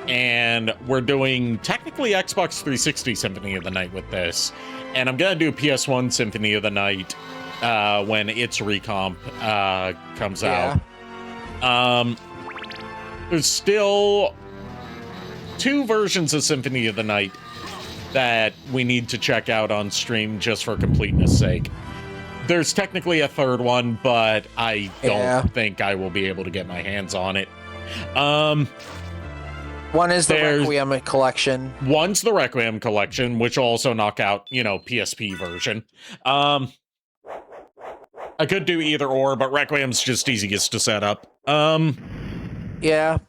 and we're doing technically Xbox 360 Symphony of the Night with this, and I'm gonna do PS1 Symphony of the Night when its recomp comes out. There's still 2 versions of Symphony of the Night that we need to check out on stream just for completeness sake. There's technically a 3rd one, but I don't think I will be able to get my hands on it. One is the Requiem collection. One's the Requiem collection, which will also knock out, you know, PSP version. I could do either or, but Requiem's just easiest to set up. Yeah.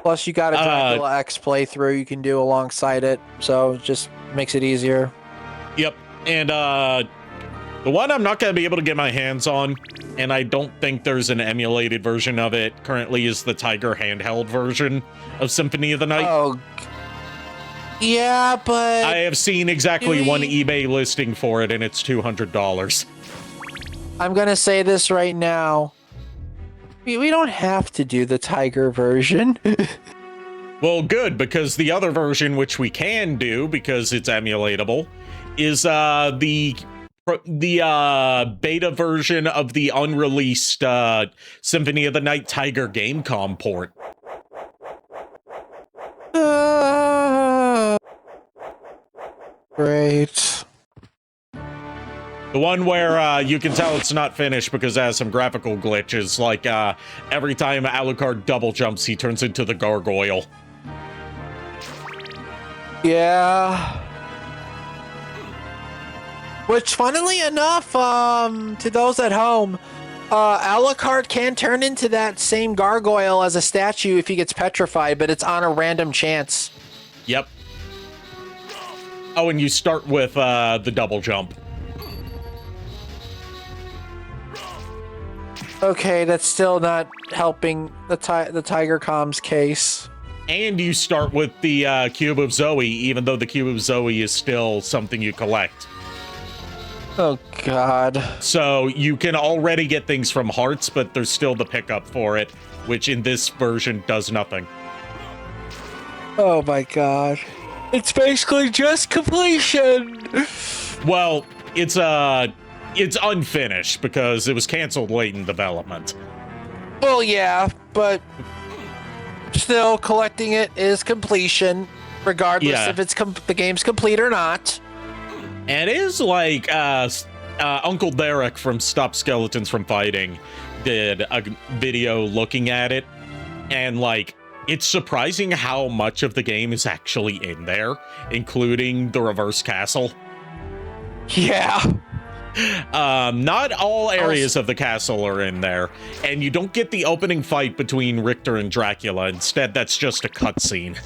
Plus, you got a Dracula X playthrough you can do alongside it, so it just makes it easier. Yep, and the one I'm not going to be able to get my hands on, and I don't think there's an emulated version of it currently, is the Tiger handheld version of Symphony of the Night. Oh, yeah, but... I have seen exactly one eBay listing for it, and it's $200. I'm going to say this right now. We don't have to do the Tiger version. Well, good, because the other version, which we can do, because it's emulatable, is the beta version of the unreleased Symphony of the Night Tiger Gamecom port. Great. The one where you can tell it's not finished because it has some graphical glitches, like every time Alucard double jumps, he turns into the gargoyle. Yeah. Which, funnily enough, to those at home, Alucard can turn into that same gargoyle as a statue if he gets petrified, but it's on a random chance. Yep. Oh, and you start with the double jump. Okay, that's still not helping the Tiger Com's case. And you start with the Cube of Zoe, even though the Cube of Zoe is still something you collect. Oh, God. So you can already get things from hearts, but there's still the pickup for it, which in this version does nothing. Oh, my God. It's basically just completion. Well, it's unfinished because it was canceled late in development. Well, yeah, but still collecting it is completion, regardless if it's the game's complete or not. And it is like Uncle Derek from Stop Skeletons from Fighting did a video looking at it, and like it's surprising how much of the game is actually in there, including the reverse castle. Yeah. Not all areas of the castle are in there, and you don't get the opening fight between Richter and Dracula. Instead, that's just a cutscene.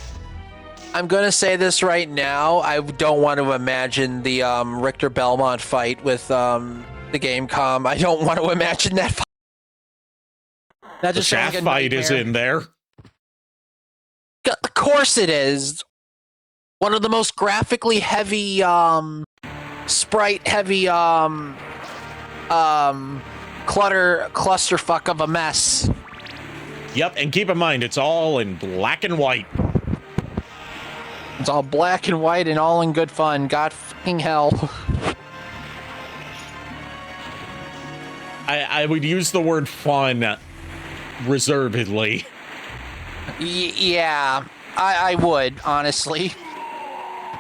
I'm gonna say this right now. I don't want to imagine the Richter Belmont fight with the Gamecom. I don't want to imagine that fight. That just the Shaft like fight is in there. Of course it is. One of the most graphically heavy, sprite heavy, clusterfuck of a mess. Yep, and keep in mind, it's all in black and white. It's all black and white and all in good fun. God fucking hell. I would use the word fun reservedly. Yeah, I would, honestly.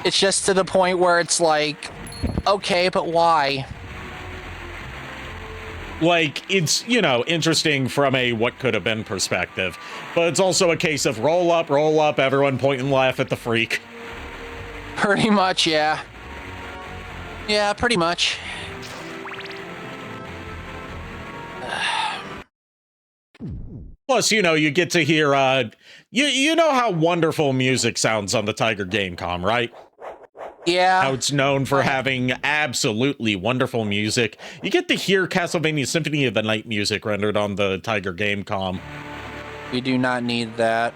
It's just to the point where it's like, okay, but why? Like, it's, you know, interesting from a what could have been perspective, but it's also a case of roll up, everyone point and laugh at the freak. Pretty much, yeah. Yeah, pretty much. Plus, you know, you get to hear, you know how wonderful music sounds on the Tiger Gamecom, right? Yeah. How it's known for having absolutely wonderful music. You get to hear Castlevania Symphony of the Night music rendered on the Tiger Gamecom. We do not need that.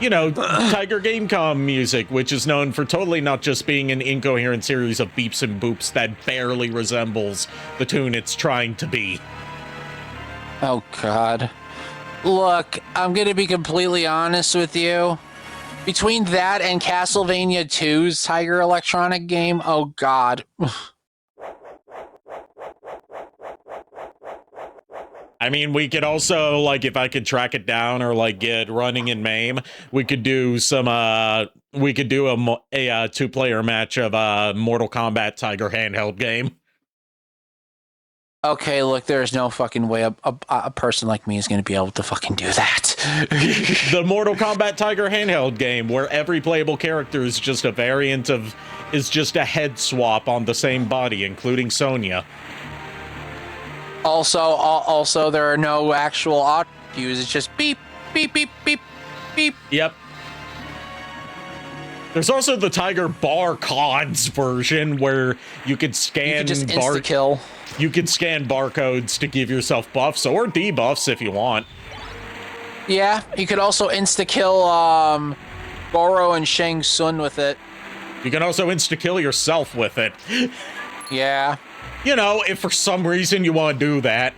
You know, Tiger Gamecom music, which is known for totally not just being an incoherent series of beeps and boops that barely resembles the tune it's trying to be. Oh, God. Look, I'm going to be completely honest with you. Between that and Castlevania 2's Tiger Electronic game, oh, God. I mean, we could also, like, if I could track it down or, like, get running in MAME, we could do some, we could do a two-player match of Mortal Kombat Tiger handheld game. Okay, look, there's no fucking way a person like me is going to be able to fucking do that. The Mortal Kombat Tiger handheld game, where every playable character is just a variant of, is just a head swap on the same body, including Sonya. Also, there are no actual auto cues. It's just beep, beep, beep, beep, beep. Yep. There's also the Tiger Barcodes version, where you could scan You could just insta-kill. You can scan barcodes to give yourself buffs or debuffs if you want. Yeah, you could also insta-kill Goro and Shang Tsung with it. You can also insta-kill yourself with it. Yeah. You know, if for some reason you want to do that.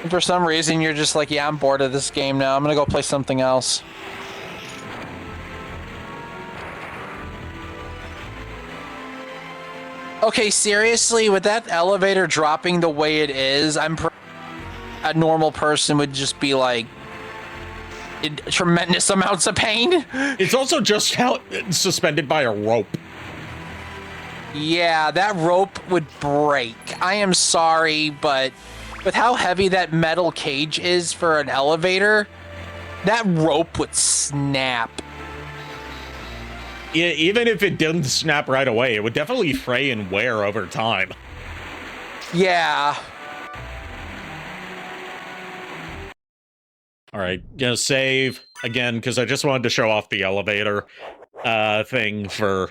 If for some reason you're just like, yeah, I'm bored of this game now. I'm going to go play something else. Okay, seriously, with that elevator dropping the way it is, a normal person would just be like in tremendous amounts of pain. It's also just suspended by a rope. Yeah, that rope would break. I am sorry, but with how heavy that metal cage is for an elevator, that rope would snap. Yeah, even if it didn't snap right away, it would definitely fray and wear over time. Yeah. All right, gonna save again because I just wanted to show off the elevator. thing for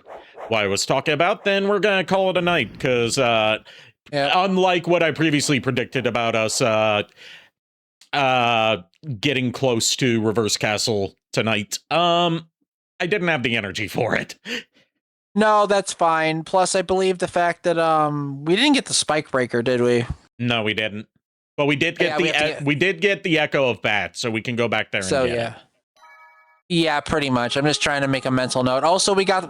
what I was talking about, then we're gonna call it a night, because unlike what I previously predicted about us getting close to Reverse Castle tonight, I didn't have the energy for it. No, that's fine. Plus, I believe the fact that we didn't get the spike breaker, did we? No, we didn't. But we did get we did get the Echo of Bat, so we can go back there and get it. Yeah, pretty much. I'm just trying to make a mental note. Also, we got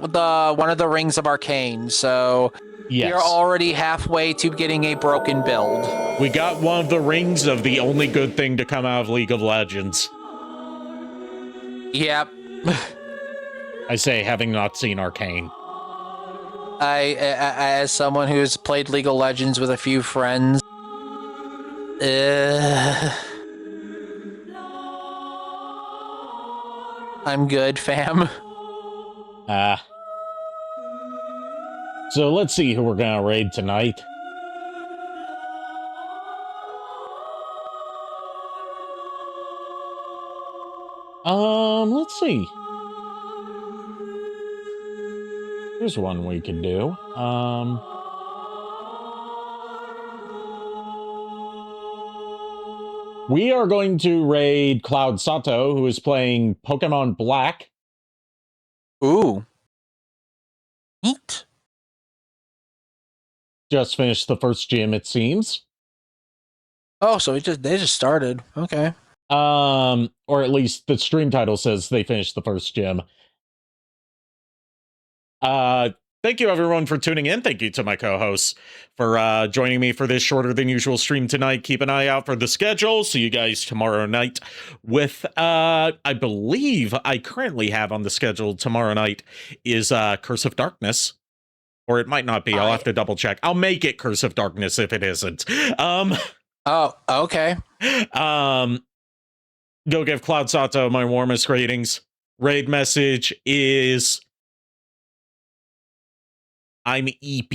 one of the Rings of Arcane, so you're already halfway to getting a broken build. We got one of the rings of the only good thing to come out of League of Legends. Yep. I say, having not seen Arcane. I, as someone who's played League of Legends with a few friends, I'm good, fam. So let's see who we're gonna raid tonight. Let's see. Here's one we could do. We are going to raid Cloud Sato, who is playing Pokemon Black. Ooh. Neat. Just finished the first gym, it seems. Oh, so they just started. Okay. Or at least the stream title says they finished the first gym. Thank you everyone for tuning in. Thank you to my co-hosts for joining me for this shorter than usual stream tonight. Keep an eye out for the schedule. See you guys tomorrow night with I believe I currently have on the schedule tomorrow night is Curse of Darkness. Or it might not be. I'll have to double check. I'll make it Curse of Darkness if it isn't. Oh, okay. Go give Cloud Sato my warmest ratings. Raid message is I'm EP.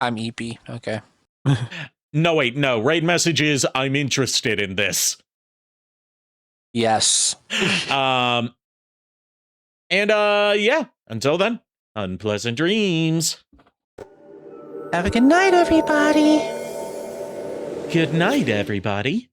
I'm EP. Okay. No, wait, no. Raid message is I'm interested in this. Yes. And yeah, until then, unpleasant dreams. Have a good night, everybody. Good night, everybody.